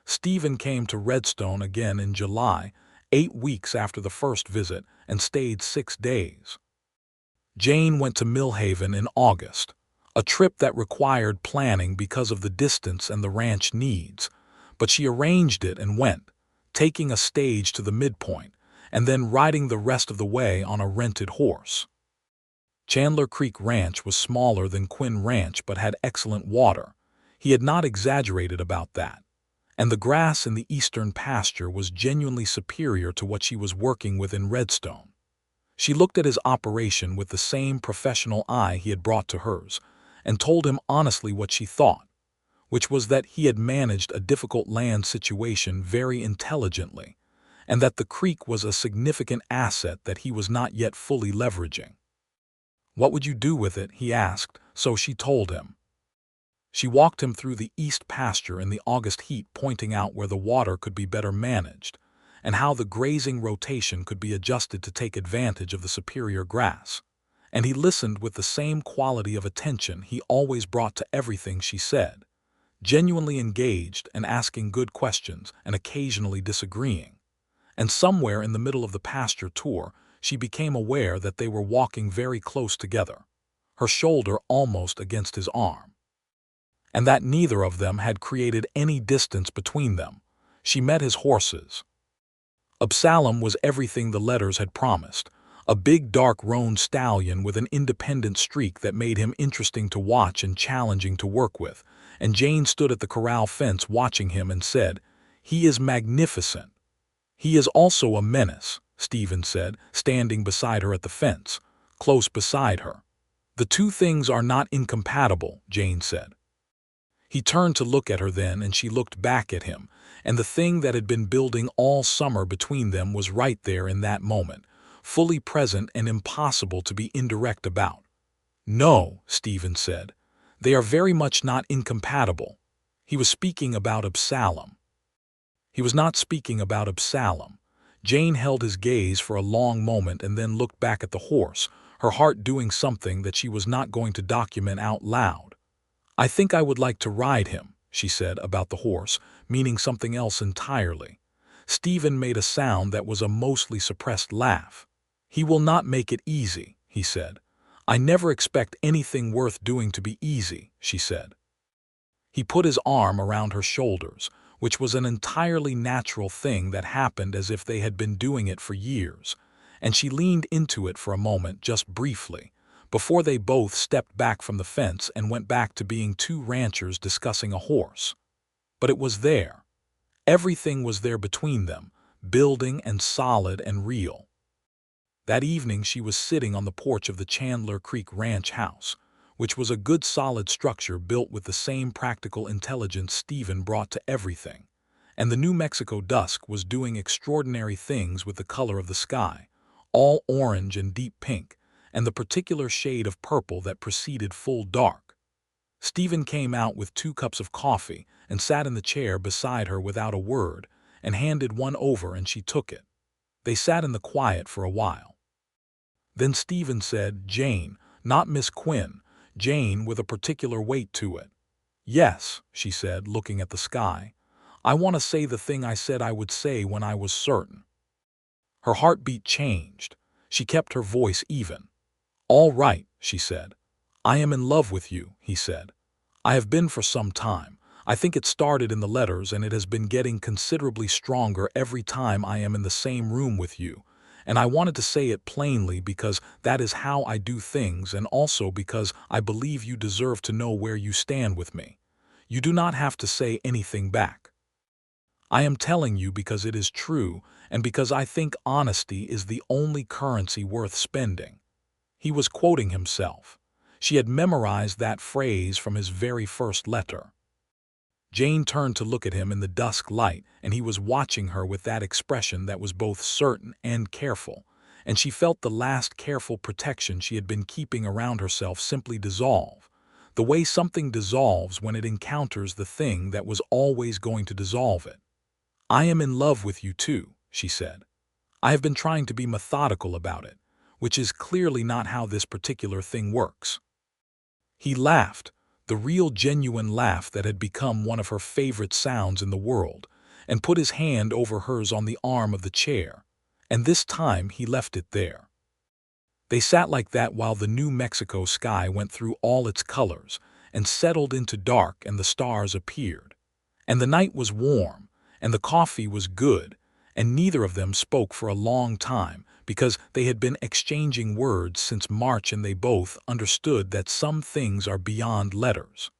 Stephen came to Redstone again in July, 8 weeks after the first visit, and stayed 6 days. Jane went to Millhaven in August, a trip that required planning because of the distance and the ranch needs, but she arranged it and went, taking a stage to the midpoint, and then riding the rest of the way on a rented horse. Chandler Creek Ranch was smaller than Quinn Ranch but had excellent water. He had not exaggerated about that. And the grass in the eastern pasture was genuinely superior to what she was working with in Redstone. She looked at his operation with the same professional eye he had brought to hers, and told him honestly what she thought, which was that he had managed a difficult land situation very intelligently, and that the creek was a significant asset that he was not yet fully leveraging. "What would you do with it?" he asked, so she told him. She walked him through the east pasture in the August heat, pointing out where the water could be better managed, and how the grazing rotation could be adjusted to take advantage of the superior grass. And he listened with the same quality of attention he always brought to everything she said, genuinely engaged and asking good questions and occasionally disagreeing. And somewhere in the middle of the pasture tour, she became aware that they were walking very close together, her shoulder almost against his arm, and that neither of them had created any distance between them. She met his horses. Absalom was everything the letters had promised, a big dark roan stallion with an independent streak that made him interesting to watch and challenging to work with, and Jane stood at the corral fence watching him and said, "He is magnificent." "He is also a menace," Stephen said, standing beside her at the fence, close beside her. "The two things are not incompatible," Jane said. He turned to look at her then, and she looked back at him, and the thing that had been building all summer between them was right there in that moment, fully present and impossible to be indirect about. "No," Stephen said, "they are very much not incompatible." He was speaking about Absalom. He was not speaking about Absalom. Jane held his gaze for a long moment and then looked back at the horse, her heart doing something that she was not going to document out loud. "I think I would like to ride him," she said about the horse, meaning something else entirely. Stephen made a sound that was a mostly suppressed laugh. "He will not make it easy," he said. "I never expect anything worth doing to be easy," she said. He put his arm around her shoulders, which was an entirely natural thing that happened as if they had been doing it for years, and she leaned into it for a moment just briefly, before they both stepped back from the fence and went back to being two ranchers discussing a horse. But it was there. Everything was there between them, building and solid and real. That evening she was sitting on the porch of the Chandler Creek Ranch house, which was a good solid structure built with the same practical intelligence Stephen brought to everything. And the New Mexico dusk was doing extraordinary things with the color of the sky, all orange and deep pink, and the particular shade of purple that preceded full dark. Stephen came out with 2 cups of coffee and sat in the chair beside her without a word, and handed one over and she took it. They sat in the quiet for a while. Then Stephen said, "Jane, not Miss Quinn, Jane with a particular weight to it." "Yes," she said, looking at the sky. "I want to say the thing I said I would say when I was certain." Her heartbeat changed. She kept her voice even. "All right," she said. "I am in love with you," he said. "I have been for some time. I think it started in the letters and it has been getting considerably stronger every time I am in the same room with you. And I wanted to say it plainly because that is how I do things, and also because I believe you deserve to know where you stand with me. You do not have to say anything back. I am telling you because it is true and because I think honesty is the only currency worth spending." He was quoting himself. She had memorized that phrase from his very first letter. Jane turned to look at him in the dusk light, and he was watching her with that expression that was both certain and careful, and she felt the last careful protection she had been keeping around herself simply dissolve, the way something dissolves when it encounters the thing that was always going to dissolve it. "I am in love with you too," she said. "I have been trying to be methodical about it, which is clearly not how this particular thing works." He laughed, the real genuine laugh that had become one of her favorite sounds in the world, and put his hand over hers on the arm of the chair, and this time he left it there. They sat like that while the New Mexico sky went through all its colors and settled into dark and the stars appeared. And the night was warm, and the coffee was good, and neither of them spoke for a long time because they had been exchanging words since March, and they both understood that some things are beyond letters.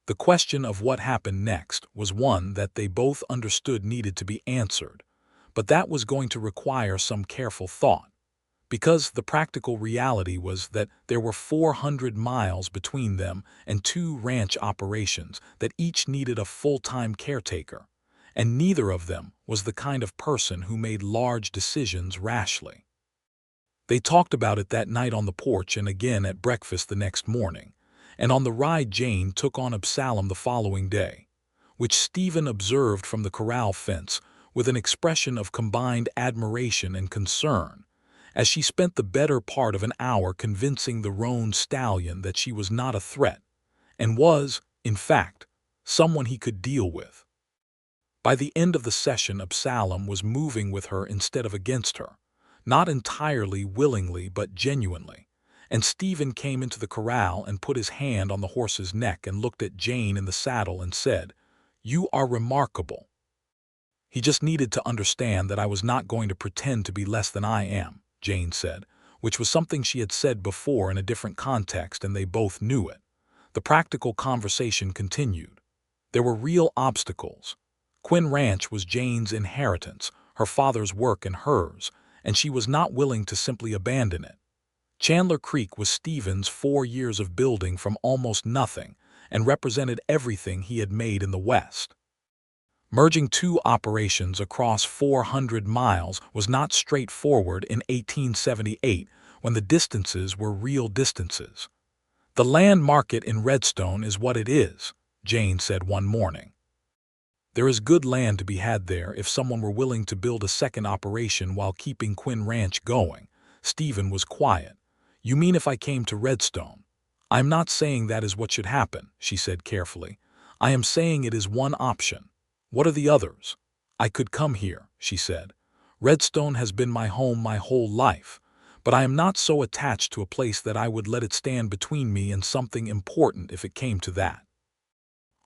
The question of what happened next was one that they both understood needed to be answered, but that was going to require some careful thought, because the practical reality was that there were 400 miles between them and 2 ranch operations that each needed a full-time caretaker, and neither of them was the kind of person who made large decisions rashly. They talked about it that night on the porch and again at breakfast the next morning, and on the ride Jane took on Absalom the following day, which Stephen observed from the corral fence with an expression of combined admiration and concern, as she spent the better part of an hour convincing the roan stallion that she was not a threat, and was, in fact, someone he could deal with. By the end of the session, Absalom was moving with her instead of against her, not entirely willingly but genuinely, and Stephen came into the corral and put his hand on the horse's neck and looked at Jane in the saddle and said, "You are remarkable." "He just needed to understand that I was not going to pretend to be less than I am," Jane said, which was something she had said before in a different context, and they both knew it. The practical conversation continued. There were real obstacles. Quinn Ranch was Jane's inheritance, her father's work and hers, and she was not willing to simply abandon it. Chandler Creek was Stephen's 4 years of building from almost nothing and represented everything he had made in the West. Merging 2 operations across 400 miles was not straightforward in 1878 when the distances were real distances. "The land market in Redstone is what it is," Jane said one morning. "There is good land to be had there if someone were willing to build a second operation while keeping Quinn Ranch going." Stephen was quiet. "You mean if I came to Redstone?" "I am not saying that is what should happen," she said carefully. "I am saying it is one option. What are the others?" "I could come here," she said. "Redstone has been my home my whole life, but I am not so attached to a place that I would let it stand between me and something important if it came to that."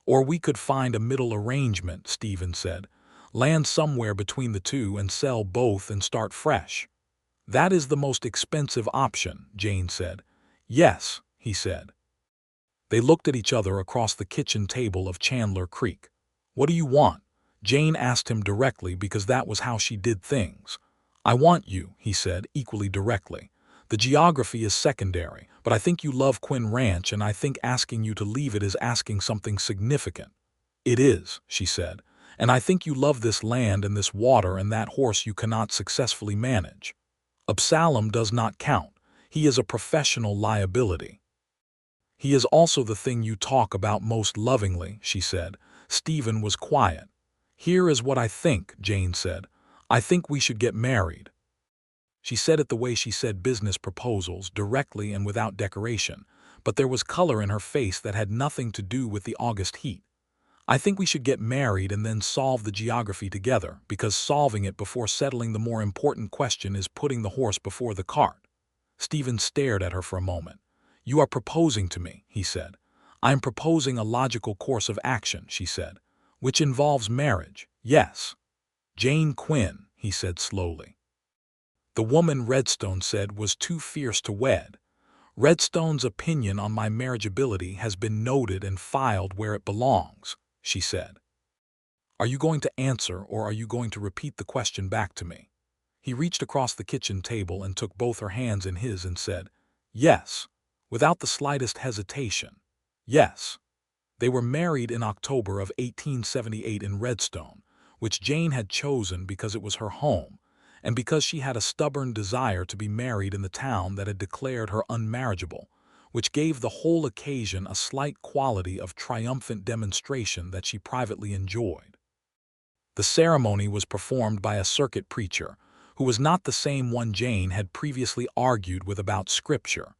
"Or we could find a middle arrangement," Stephen said. "Land somewhere between the two and sell both and start fresh." "That is the most expensive option," Jane said. "Yes," he said. They looked at each other across the kitchen table of Chandler Creek. "What do you want?" Jane asked him directly because that was how she did things. "I want you," he said, equally directly. "The geography is secondary, but I think you love Quinn Ranch, and I think asking you to leave it is asking something significant." "It is," she said, "and I think you love this land and this water and that horse you cannot successfully manage. Absalom does not count. He is a professional liability." "He is also the thing you talk about most lovingly," she said. Stephen was quiet. "Here is what I think," Jane said. "I think we should get married." She said it the way she said business proposals, directly and without decoration, but there was color in her face that had nothing to do with the August heat. "I think we should get married and then solve the geography together, because solving it before settling the more important question is putting the horse before the cart." Stephen stared at her for a moment. "You are proposing to me," he said. "I am proposing a logical course of action," she said, "which involves marriage, yes." "Jane Quinn," he said slowly. "The woman Redstone said was too fierce to wed. Redstone's opinion on my marriageability has been noted and filed where it belongs," she said. "Are you going to answer, or are you going to repeat the question back to me?" He reached across the kitchen table and took both her hands in his and said, "Yes," without the slightest hesitation. "Yes." They were married in October of 1878 in Redstone, which Jane had chosen because it was her home, and because she had a stubborn desire to be married in the town that had declared her unmarriageable, which gave the whole occasion a slight quality of triumphant demonstration that she privately enjoyed. The ceremony was performed by a circuit preacher, who was not the same one Jane had previously argued with about Scripture,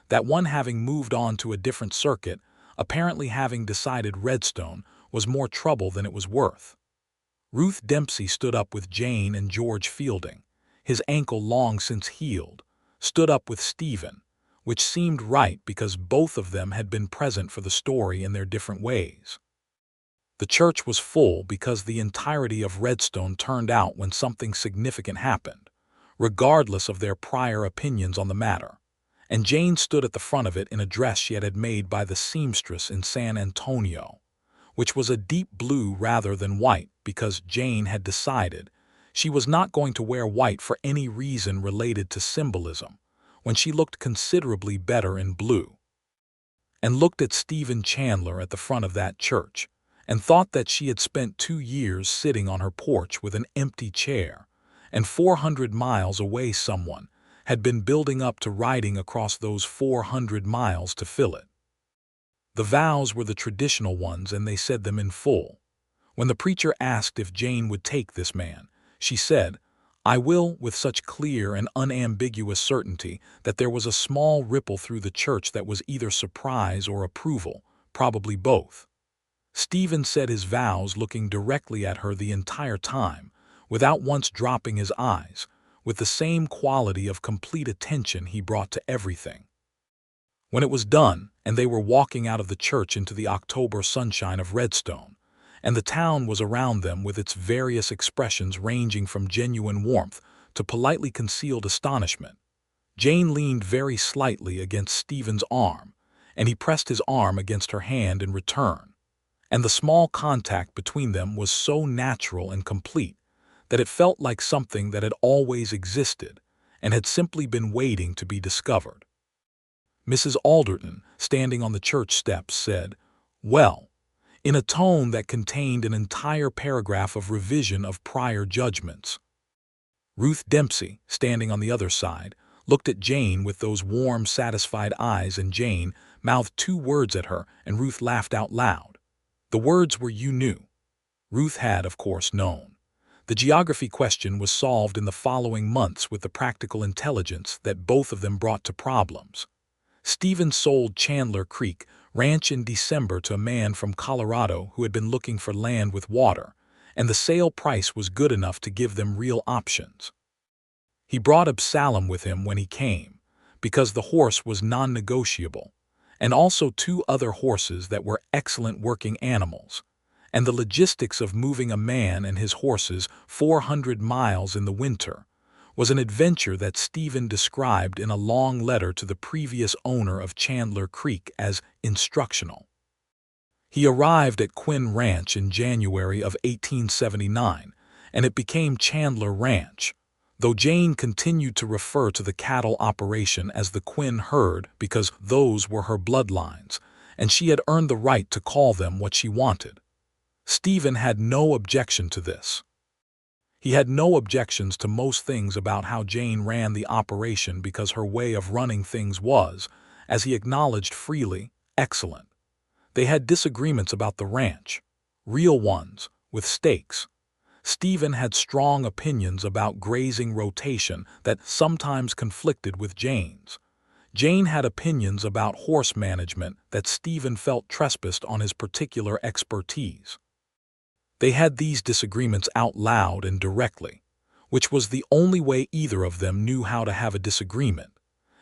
that one having moved on to a different circuit, apparently having decided Redstone was more trouble than it was worth. Ruth Dempsey stood up with Jane, and George Fielding, his ankle long since healed, stood up with Stephen, which seemed right because both of them had been present for the story in their different ways. The church was full because the entirety of Redstone turned out when something significant happened, regardless of their prior opinions on the matter, and Jane stood at the front of it in a dress she had made by the seamstress in San Antonio, which was a deep blue rather than white because Jane had decided she was not going to wear white for any reason related to symbolism, when she looked considerably better in blue. And looked at Stephen Chandler at the front of that church, and thought that she had spent 2 years sitting on her porch with an empty chair, and 400 miles away someone had been building up to riding across those 400 miles to fill it. The vows were the traditional ones, and they said them in full. When the preacher asked if Jane would take this man, she said, "I will," with such clear and unambiguous certainty that there was a small ripple through the church that was either surprise or approval, probably both. Stephen said his vows looking directly at her the entire time, without once dropping his eyes, with the same quality of complete attention he brought to everything. When it was done, and they were walking out of the church into the October sunshine of Redstone, and the town was around them with its various expressions ranging from genuine warmth to politely concealed astonishment, Jane leaned very slightly against Stephen's arm, and he pressed his arm against her hand in return, and the small contact between them was so natural and complete that it felt like something that had always existed and had simply been waiting to be discovered. Mrs. Alderton, standing on the church steps, said, "Well," in a tone that contained an entire paragraph of revision of prior judgments. Ruth Dempsey, standing on the other side, looked at Jane with those warm, satisfied eyes, and Jane mouthed 2 words at her, and Ruth laughed out loud. The words were "you knew." Ruth had, of course, known. The geography question was solved in the following months with the practical intelligence that both of them brought to problems. Stephen sold Chandler Creek Ranch in December to a man from Colorado who had been looking for land with water, and the sale price was good enough to give them real options. He brought Absalom with him when he came, because the horse was non-negotiable, and also 2 other horses that were excellent working animals, and the logistics of moving a man and his horses 400 miles in the winter was an adventure that Stephen described in a long letter to the previous owner of Chandler Creek as instructional. He arrived at Quinn Ranch in January of 1879, and it became Chandler Ranch, though Jane continued to refer to the cattle operation as the Quinn herd because those were her bloodlines, and she had earned the right to call them what she wanted. Stephen had no objection to this. He had no objections to most things about how Jane ran the operation because her way of running things was, as he acknowledged freely, excellent. They had disagreements about the ranch, real ones, with stakes. Stephen had strong opinions about grazing rotation that sometimes conflicted with Jane's. Jane had opinions about horse management that Stephen felt trespassed on his particular expertise. They had these disagreements out loud and directly, which was the only way either of them knew how to have a disagreement,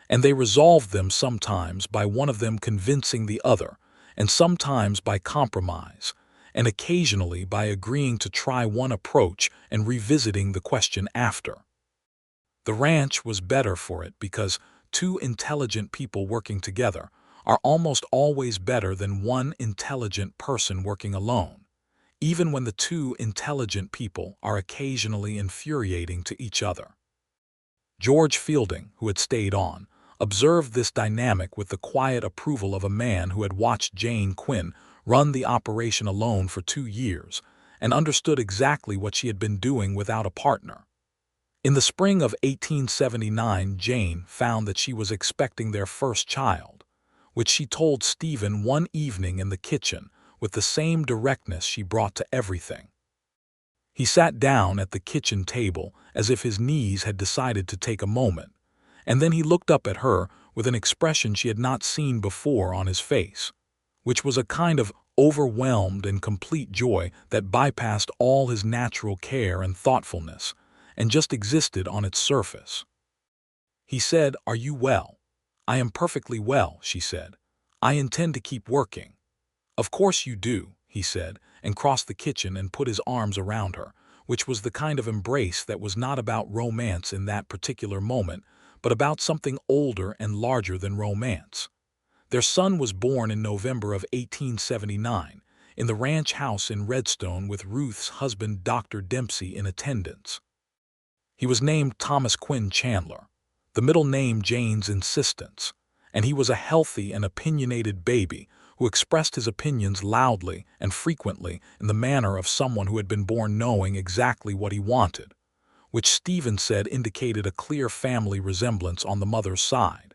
and they resolved them sometimes by one of them convincing the other, and sometimes by compromise, and occasionally by agreeing to try one approach and revisiting the question after. The ranch was better for it because two intelligent people working together are almost always better than one intelligent person working alone, even when the two intelligent people are occasionally infuriating to each other. George Fielding, who had stayed on, observed this dynamic with the quiet approval of a man who had watched Jane Quinn run the operation alone for 2 years and understood exactly what she had been doing without a partner. In the spring of 1879, Jane found that she was expecting their first child, which she told Stephen one evening in the kitchen with the same directness she brought to everything. He sat down at the kitchen table as if his knees had decided to take a moment, and then he looked up at her with an expression she had not seen before on his face, which was a kind of overwhelmed and complete joy that bypassed all his natural care and thoughtfulness and just existed on its surface. He said, "Are you well?" "I am perfectly well," she said. "I intend to keep working." "Of course you do," he said, and crossed the kitchen and put his arms around her, which was the kind of embrace that was not about romance in that particular moment, but about something older and larger than romance. Their son was born in November of 1879, in the ranch house in Redstone with Ruth's husband Dr. Dempsey in attendance. He was named Thomas Quinn Chandler, the middle name Jane's insistence, and he was a healthy and opinionated baby who expressed his opinions loudly and frequently in the manner of someone who had been born knowing exactly what he wanted, which Stephen said indicated a clear family resemblance on the mother's side.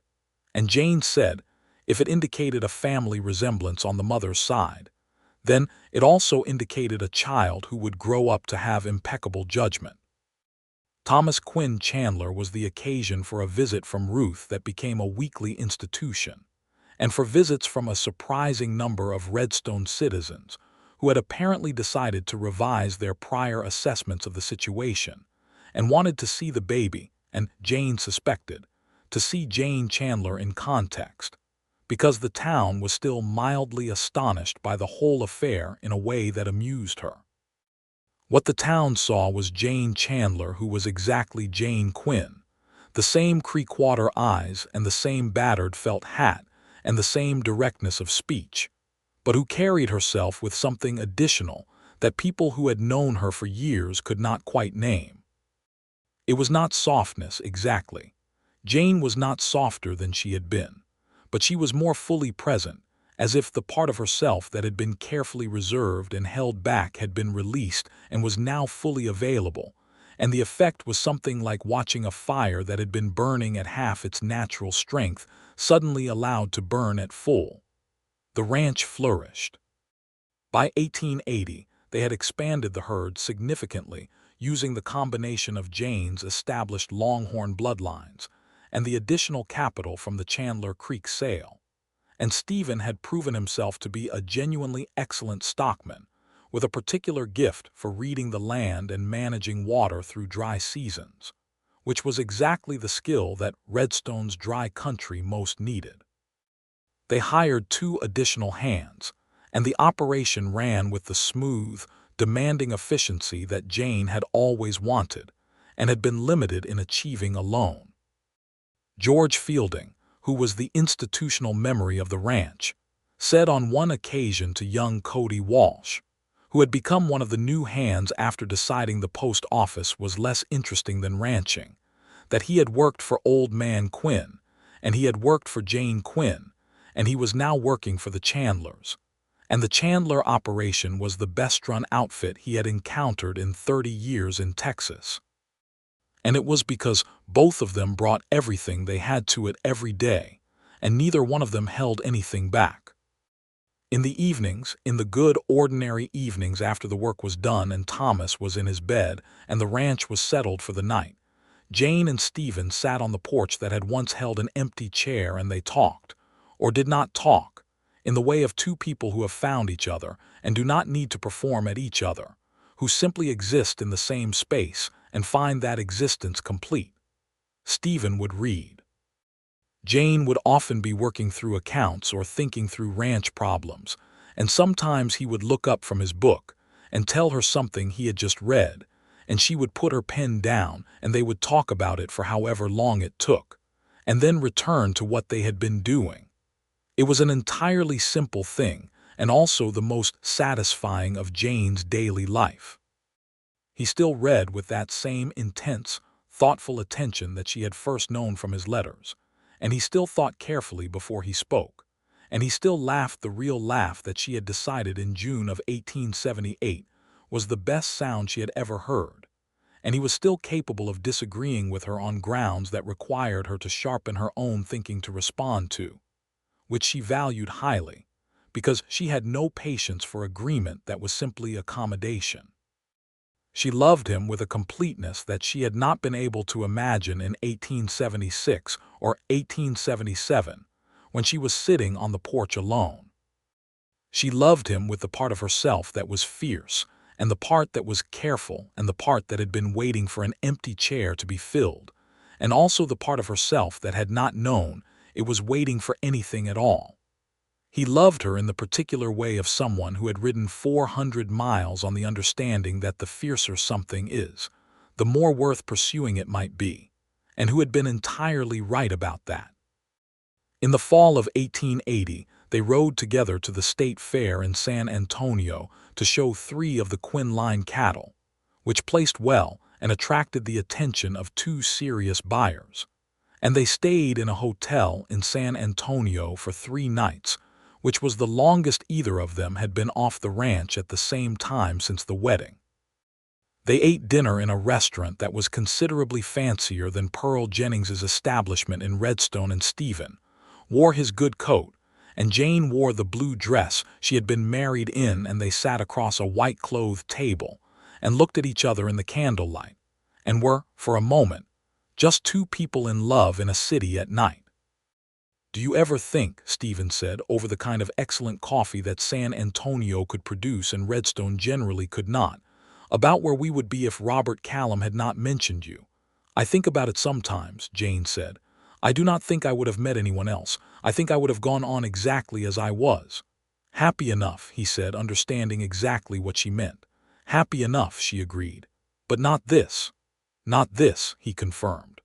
And Jane said, if it indicated a family resemblance on the mother's side, then it also indicated a child who would grow up to have impeccable judgment. Thomas Quinn Chandler was the occasion for a visit from Ruth that became a weekly institution, and for visits from a surprising number of Redstone citizens who had apparently decided to revise their prior assessments of the situation and wanted to see the baby, and Jane suspected, to see Jane Chandler in context, because the town was still mildly astonished by the whole affair in a way that amused her. What the town saw was Jane Chandler, who was exactly Jane Quinn, the same creek-water eyes and the same battered felt hat and the same directness of speech, but who carried herself with something additional that people who had known her for years could not quite name. It was not softness exactly. Jane was not softer than she had been, but she was more fully present, as if the part of herself that had been carefully reserved and held back had been released and was now fully available, and the effect was something like watching a fire that had been burning at half its natural strength suddenly allowed to burn at full. The ranch flourished. By 1880, they had expanded the herd significantly, using the combination of Jane's established Longhorn bloodlines and the additional capital from the Chandler Creek sale. And Stephen had proven himself to be a genuinely excellent stockman, with a particular gift for reading the land and managing water through dry seasons, which was exactly the skill that Redstone's dry country most needed. They hired 2 additional hands, and the operation ran with the smooth, demanding efficiency that Jane had always wanted, and had been limited in achieving alone. George Fielding, who was the institutional memory of the ranch, said on one occasion to young Cody Walsh, who had become one of the new hands after deciding the post office was less interesting than ranching, that he had worked for old man Quinn, and he had worked for Jane Quinn, and he was now working for the Chandlers. And the Chandler operation was the best-run outfit he had encountered in 30 years in Texas. And it was because both of them brought everything they had to it every day, and neither one of them held anything back. In the evenings, in the good ordinary evenings after the work was done and Thomas was in his bed and the ranch was settled for the night, Jane and Stephen sat on the porch that had once held an empty chair and they talked, or did not talk, in the way of two people who have found each other and do not need to perform at each other, who simply exist in the same space and find that existence complete. Stephen would read. Jane would often be working through accounts or thinking through ranch problems, and sometimes he would look up from his book and tell her something he had just read, and she would put her pen down and they would talk about it for however long it took, and then return to what they had been doing. It was an entirely simple thing, and also the most satisfying of Jane's daily life. He still read with that same intense, thoughtful attention that she had first known from his letters, and he still thought carefully before he spoke, and he still laughed the real laugh that she had decided in June of 1878 was the best sound she had ever heard, and he was still capable of disagreeing with her on grounds that required her to sharpen her own thinking to respond to, which she valued highly, because she had no patience for agreement that was simply accommodation. She loved him with a completeness that she had not been able to imagine in 1876 or 1877, when she was sitting on the porch alone. She loved him with the part of herself that was fierce, and the part that was careful, and the part that had been waiting for an empty chair to be filled, and also the part of herself that had not known it was waiting for anything at all. He loved her in the particular way of someone who had ridden 400 miles on the understanding that the fiercer something is, the more worth pursuing it might be, and who had been entirely right about that. In the fall of 1880, they rode together to the State Fair in San Antonio to show 3 of the Quinn line cattle, which placed well and attracted the attention of 2 serious buyers. And they stayed in a hotel in San Antonio for 3 nights, which was the longest either of them had been off the ranch at the same time since the wedding. They ate dinner in a restaurant that was considerably fancier than Pearl Jennings's establishment in Redstone, and Stephen wore his good coat, and Jane wore the blue dress she had been married in, and they sat across a white-clothed table and looked at each other in the candlelight, and were, for a moment, just 2 people in love in a city at night. "Do you ever think," Stephen said, "over the kind of excellent coffee that San Antonio could produce and Redstone generally could not, about where we would be if Robert Callum had not mentioned you?" "I think about it sometimes," Jane said. "I do not think I would have met anyone else. I think I would have gone on exactly as I was." "Happy enough," he said, understanding exactly what she meant. "Happy enough," she agreed. "But not this." "Not this," he confirmed.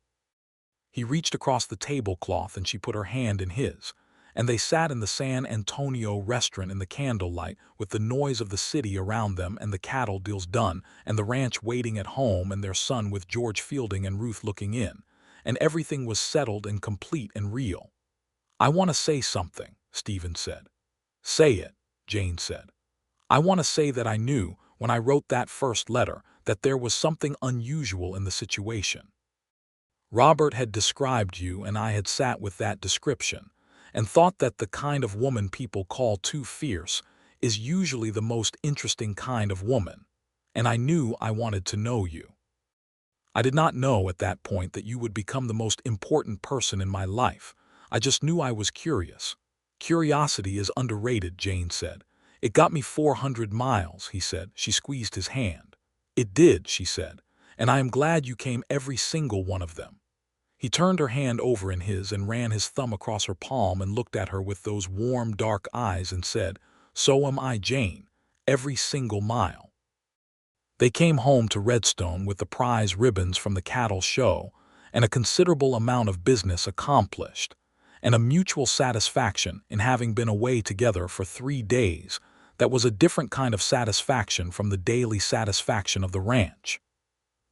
He reached across the tablecloth and she put her hand in his, and they sat in the San Antonio restaurant in the candlelight with the noise of the city around them and the cattle deals done and the ranch waiting at home and their son with George Fielding and Ruth looking in, and everything was settled and complete and real. "I want to say something," Stephen said. "Say it," Jane said. "I want to say that I knew, when I wrote that first letter, that there was something unusual in the situation. Robert had described you, and I had sat with that description, and thought that the kind of woman people call too fierce is usually the most interesting kind of woman, and I knew I wanted to know you. I did not know at that point that you would become the most important person in my life. I just knew I was curious." "Curiosity is underrated," Jane said. "It got me 400 miles, he said. She squeezed his hand. "It did," she said, "and I am glad you came, every single one of them." He turned her hand over in his and ran his thumb across her palm and looked at her with those warm, dark eyes and said, "So am I, Jane, every single mile." They came home to Redstone with the prize ribbons from the cattle show and a considerable amount of business accomplished, and a mutual satisfaction in having been away together for 3 days that was a different kind of satisfaction from the daily satisfaction of the ranch.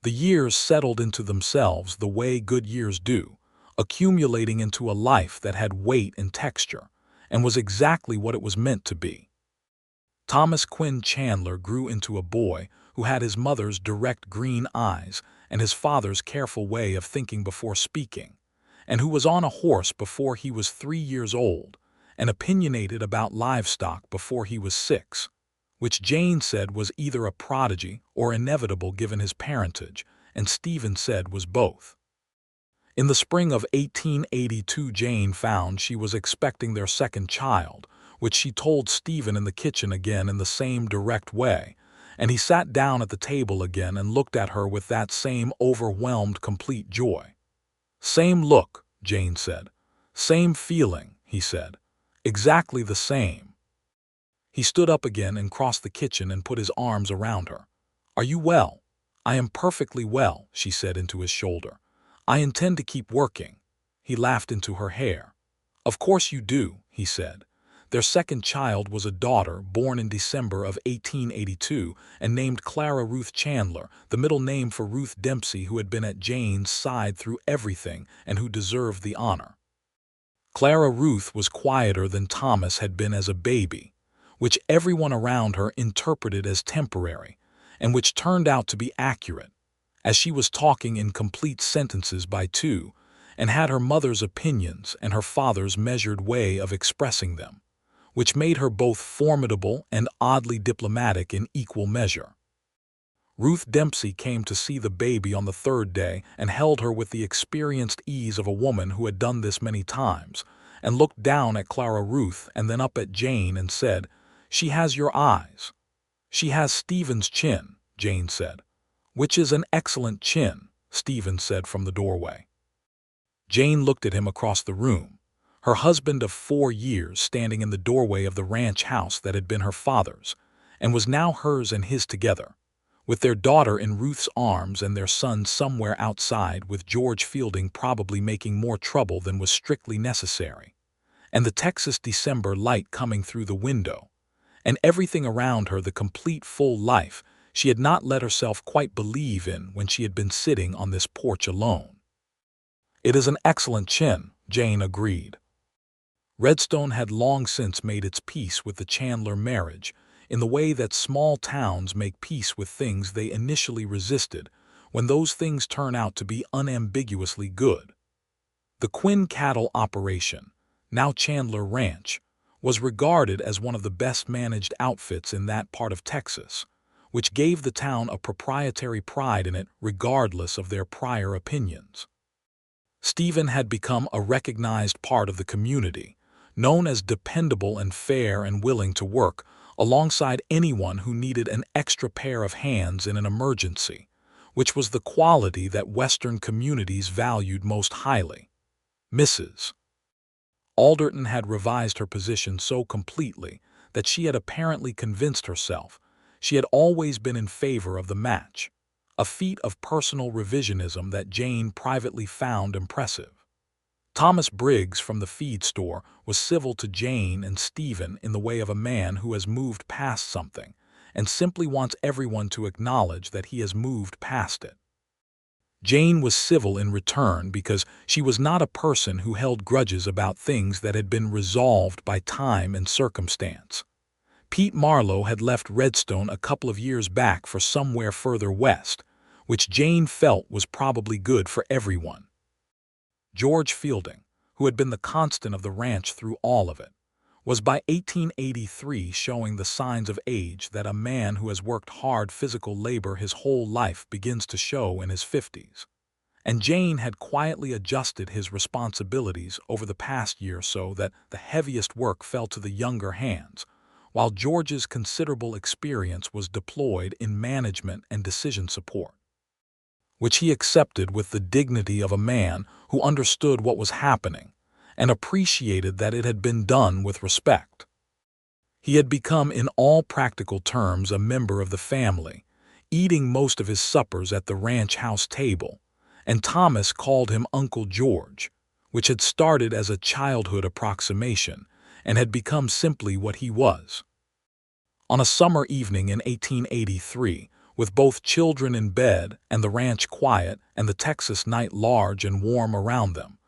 The years settled into themselves the way good years do, accumulating into a life that had weight and texture, and was exactly what it was meant to be. Thomas Quinn Chandler grew into a boy who had his mother's direct green eyes and his father's careful way of thinking before speaking, and who was on a horse before he was 3 years old, and opinionated about livestock before he was 6, which Jane said was either a prodigy or inevitable given his parentage, and Stephen said was both. In the spring of 1882, Jane found she was expecting their second child, which she told Stephen in the kitchen again in the same direct way, and he sat down at the table again and looked at her with that same overwhelmed complete joy. "Same look," Jane said. "Same feeling," he said. "Exactly the same." He stood up again and crossed the kitchen and put his arms around her. "Are you well?" "I am perfectly well," she said into his shoulder. "I intend to keep working." He laughed into her hair. "Of course you do," he said. Their second child was a daughter born in December of 1882 and named Clara Ruth Chandler, the middle name for Ruth Dempsey, who had been at Jane's side through everything and who deserved the honor. Clara Ruth was quieter than Thomas had been as a baby, which everyone around her interpreted as temporary, and which turned out to be accurate, as she was talking in complete sentences by two, and had her mother's opinions and her father's measured way of expressing them, which made her both formidable and oddly diplomatic in equal measure. Ruth Dempsey came to see the baby on the third day and held her with the experienced ease of a woman who had done this many times, and looked down at Clara Ruth and then up at Jane and said, "She has your eyes." "She has Stephen's chin," Jane said. "Which is an excellent chin," Stephen said from the doorway. Jane looked at him across the room, her husband of 4 years standing in the doorway of the ranch house that had been her father's, and was now hers and his together, with their daughter in Ruth's arms and their son somewhere outside, with George Fielding probably making more trouble than was strictly necessary, and the Texas December light coming through the window, and everything around her the complete full life she had not let herself quite believe in when she had been sitting on this porch alone. "It is an excellent chin," Jane agreed. Redstone had long since made its peace with the Chandler marriage, in the way that small towns make peace with things they initially resisted when those things turn out to be unambiguously good. The Quinn cattle operation, now Chandler Ranch, was regarded as one of the best managed outfits in that part of Texas, which gave the town a proprietary pride in it regardless of their prior opinions. Stephen had become a recognized part of the community, known as dependable and fair and willing to work alongside anyone who needed an extra pair of hands in an emergency, which was the quality that Western communities valued most highly. Mrs. Alderton had revised her position so completely that she had apparently convinced herself she had always been in favor of the match, a feat of personal revisionism that Jane privately found impressive. Thomas Briggs from the feed store was civil to Jane and Stephen in the way of a man who has moved past something and simply wants everyone to acknowledge that he has moved past it. Jane was civil in return because she was not a person who held grudges about things that had been resolved by time and circumstance. Pete Marlowe had left Redstone a couple of years back for somewhere further west, which Jane felt was probably good for everyone. George Fielding, who had been the constant of the ranch through all of it, was by 1883 showing the signs of age that a man who has worked hard physical labor his whole life begins to show in his 50s. And Jane had quietly adjusted his responsibilities over the past year so that the heaviest work fell to the younger hands, while George's considerable experience was deployed in management and decision support, which he accepted with the dignity of a man who understood what was happening and appreciated that it had been done with respect. He had become in all practical terms a member of the family, eating most of his suppers at the ranch house table, and Thomas called him Uncle George, which had started as a childhood approximation and had become simply what he was. On a summer evening in 1883, with both children in bed and the ranch quiet and the Texas night large and warm around them,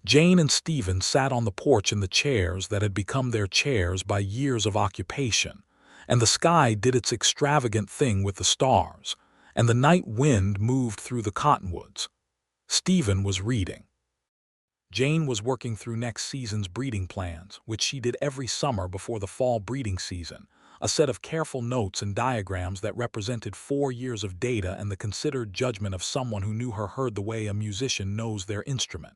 Jane and Stephen sat on the porch in the chairs that had become their chairs by years of occupation, and the sky did its extravagant thing with the stars, and the night wind moved through the cottonwoods. Stephen was reading. Jane was working through next season's breeding plans, which she did every summer before the fall breeding season, a set of careful notes and diagrams that represented 4 years of data and the considered judgment of someone who knew her herd the way a musician knows their instrument.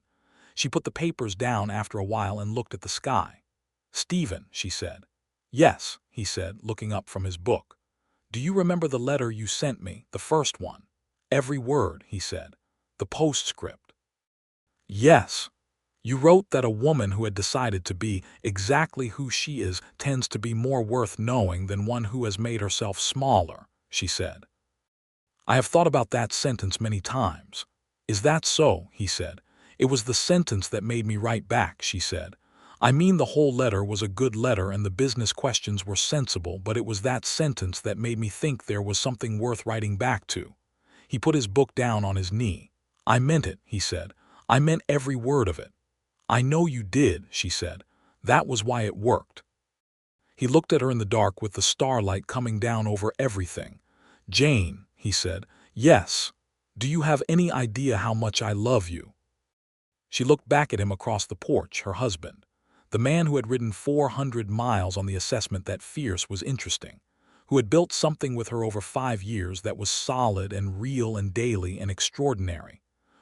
She put the papers down after a while and looked at the sky. "Stephen," she said. "Yes," he said, looking up from his book. "Do you remember the letter you sent me, the first one?" "Every word," he said. "The postscript." "Yes. You wrote that a woman who had decided to be exactly who she is tends to be more worth knowing than one who has made herself smaller," she said. "I have thought about that sentence many times." "Is that so?" he said. "It was the sentence that made me write back," she said. "I mean, the whole letter was a good letter and the business questions were sensible, but it was that sentence that made me think there was something worth writing back to." He put his book down on his knee. "I meant it," he said. "I meant every word of it." "I know you did," she said. "That was why it worked." He looked at her in the dark with the starlight coming down over everything. "Jane," he said. "Yes. Do you have any idea how much I love you?" She looked back at him across the porch, her husband. The man who had ridden 400 miles on the assessment that fierce was interesting, who had built something with her over 5 years that was solid and real and daily and extraordinary,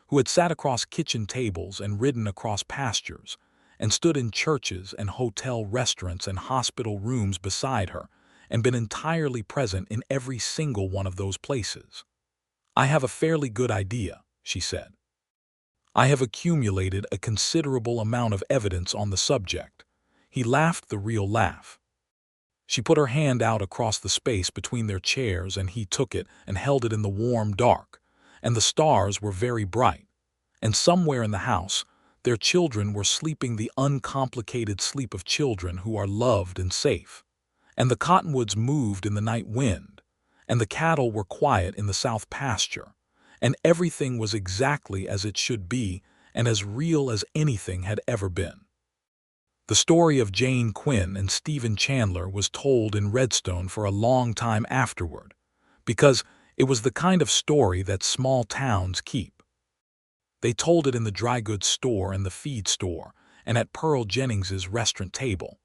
who had sat across kitchen tables and ridden across pastures, and stood in churches and hotel restaurants and hospital rooms beside her, and been entirely present in every single one of those places. "I have a fairly good idea," she said. "I have accumulated a considerable amount of evidence on the subject." He laughed the real laugh. She put her hand out across the space between their chairs and he took it and held it in the warm dark, and the stars were very bright, and somewhere in the house their children were sleeping the uncomplicated sleep of children who are loved and safe, and the cottonwoods moved in the night wind, and the cattle were quiet in the south pasture, and everything was exactly as it should be and as real as anything had ever been. The story of Jane Quinn and Stephen Chandler was told in Redstone for a long time afterward, because it was the kind of story that small towns keep. They told it in the dry goods store and the feed store and at Pearl Jennings's restaurant table,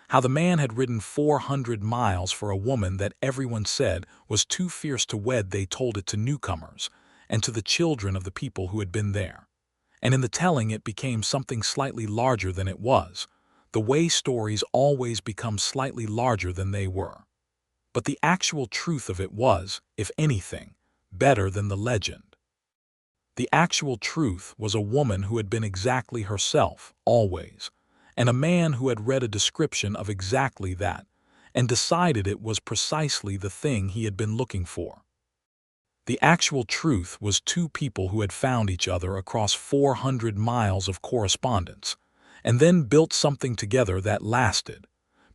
how the man had ridden 400 miles for a woman that everyone said was too fierce to wed. They told it to newcomers and to the children of the people who had been there. And in the telling it became something slightly larger than it was, the way stories always become slightly larger than they were. But the actual truth of it was, if anything, better than the legend. The actual truth was a woman who had been exactly herself, always, and a man who had read a description of exactly that, and decided it was precisely the thing he had been looking for. The actual truth was 2 people who had found each other across 400 miles of correspondence, and then built something together that lasted,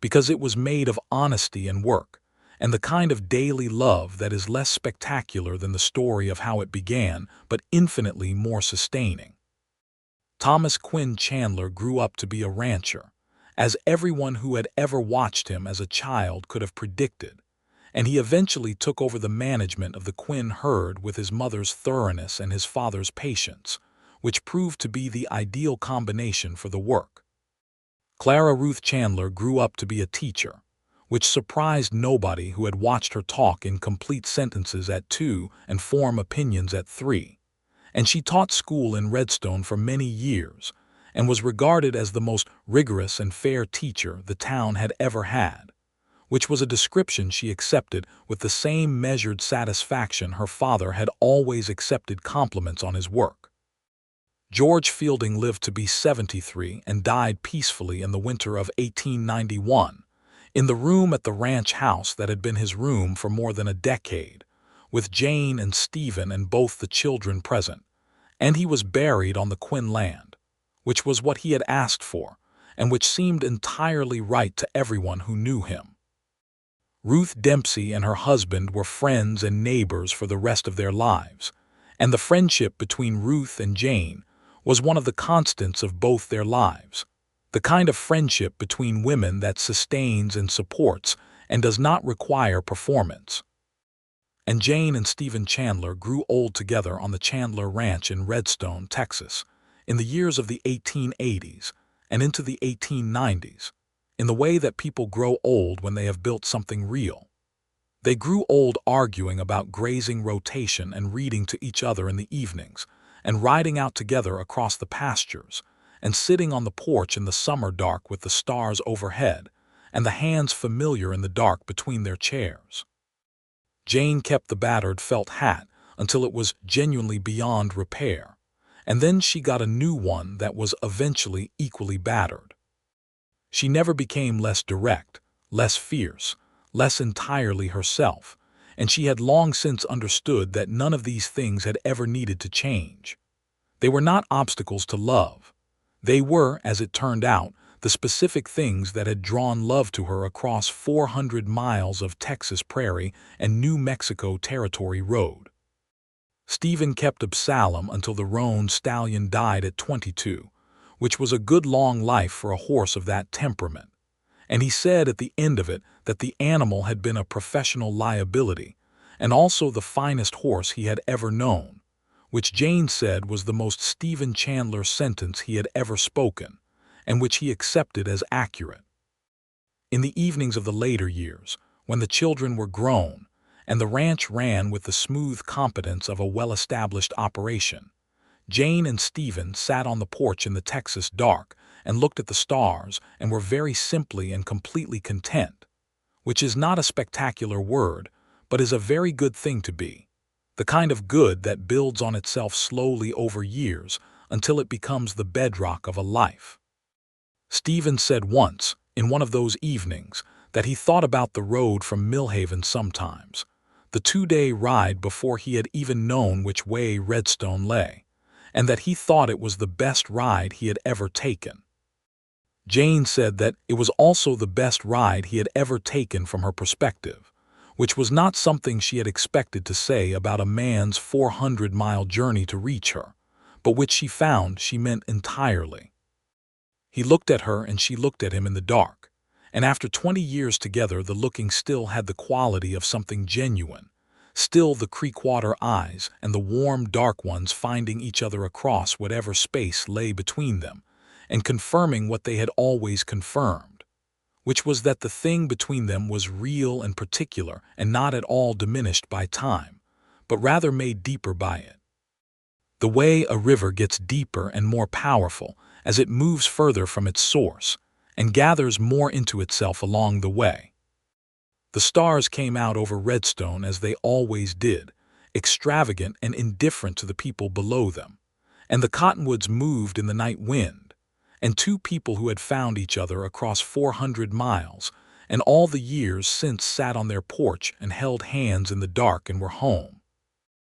because it was made of honesty and work, and the kind of daily love that is less spectacular than the story of how it began, but infinitely more sustaining. Thomas Quinn Chandler grew up to be a rancher, as everyone who had ever watched him as a child could have predicted, and he eventually took over the management of the Quinn herd with his mother's thoroughness and his father's patience, which proved to be the ideal combination for the work. Clara Ruth Chandler grew up to be a teacher, which surprised nobody who had watched her talk in complete sentences at 2 and form opinions at 3, and she taught school in Redstone for many years and was regarded as the most rigorous and fair teacher the town had ever had, which was a description she accepted with the same measured satisfaction her father had always accepted compliments on his work. George Fielding lived to be 73 and died peacefully in the winter of 1891, in the room at the ranch house that had been his room for more than a decade, with Jane and Stephen and both the children present, and he was buried on the Quinn land, which was what he had asked for, and which seemed entirely right to everyone who knew him. Ruth Dempsey and her husband were friends and neighbors for the rest of their lives, and the friendship between Ruth and Jane was one of the constants of both their lives, the kind of friendship between women that sustains and supports and does not require performance. And Jane and Stephen Chandler grew old together on the Chandler Ranch in Redstone, Texas, in the years of the 1880s and into the 1890s, in the way that people grow old when they have built something real. They grew old arguing about grazing rotation and reading to each other in the evenings, and riding out together across the pastures, and sitting on the porch in the summer dark with the stars overhead, and the hands familiar in the dark between their chairs. Jane kept the battered felt hat until it was genuinely beyond repair, and then she got a new one that was eventually equally battered. She never became less direct, less fierce, less entirely herself, and she had long since understood that none of these things had ever needed to change. They were not obstacles to love. They were, as it turned out, the specific things that had drawn love to her across 400 miles of Texas prairie and New Mexico Territory road. Stephen kept Absalom until the roan stallion died at 22, which was a good long life for a horse of that temperament, and he said at the end of it that the animal had been a professional liability and also the finest horse he had ever known, which Jane said was the most Stephen Chandler sentence he had ever spoken, and which he accepted as accurate. In the evenings of the later years, when the children were grown, and the ranch ran with the smooth competence of a well-established operation, Jane and Stephen sat on the porch in the Texas dark and looked at the stars and were very simply and completely content, which is not a spectacular word, but is a very good thing to be, the kind of good that builds on itself slowly over years until it becomes the bedrock of a life. Stephen said once, in one of those evenings, that he thought about the road from Millhaven sometimes, the 2-day ride before he had even known which way Redstone lay, and that he thought it was the best ride he had ever taken. Jane said that it was also the best ride he had ever taken from her perspective, which was not something she had expected to say about a man's 400-mile journey to reach her, but which she found she meant entirely. He looked at her and she looked at him in the dark, and after 20 years together the looking still had the quality of something genuine, still the creekwater eyes and the warm dark ones finding each other across whatever space lay between them, and confirming what they had always confirmed, which was that the thing between them was real and particular and not at all diminished by time, but rather made deeper by it. The way a river gets deeper and more powerful as it moves further from its source and gathers more into itself along the way. The stars came out over Redstone as they always did, extravagant and indifferent to the people below them, and the cottonwoods moved in the night wind, and two people who had found each other across 400 miles and all the years since sat on their porch and held hands in the dark and were home.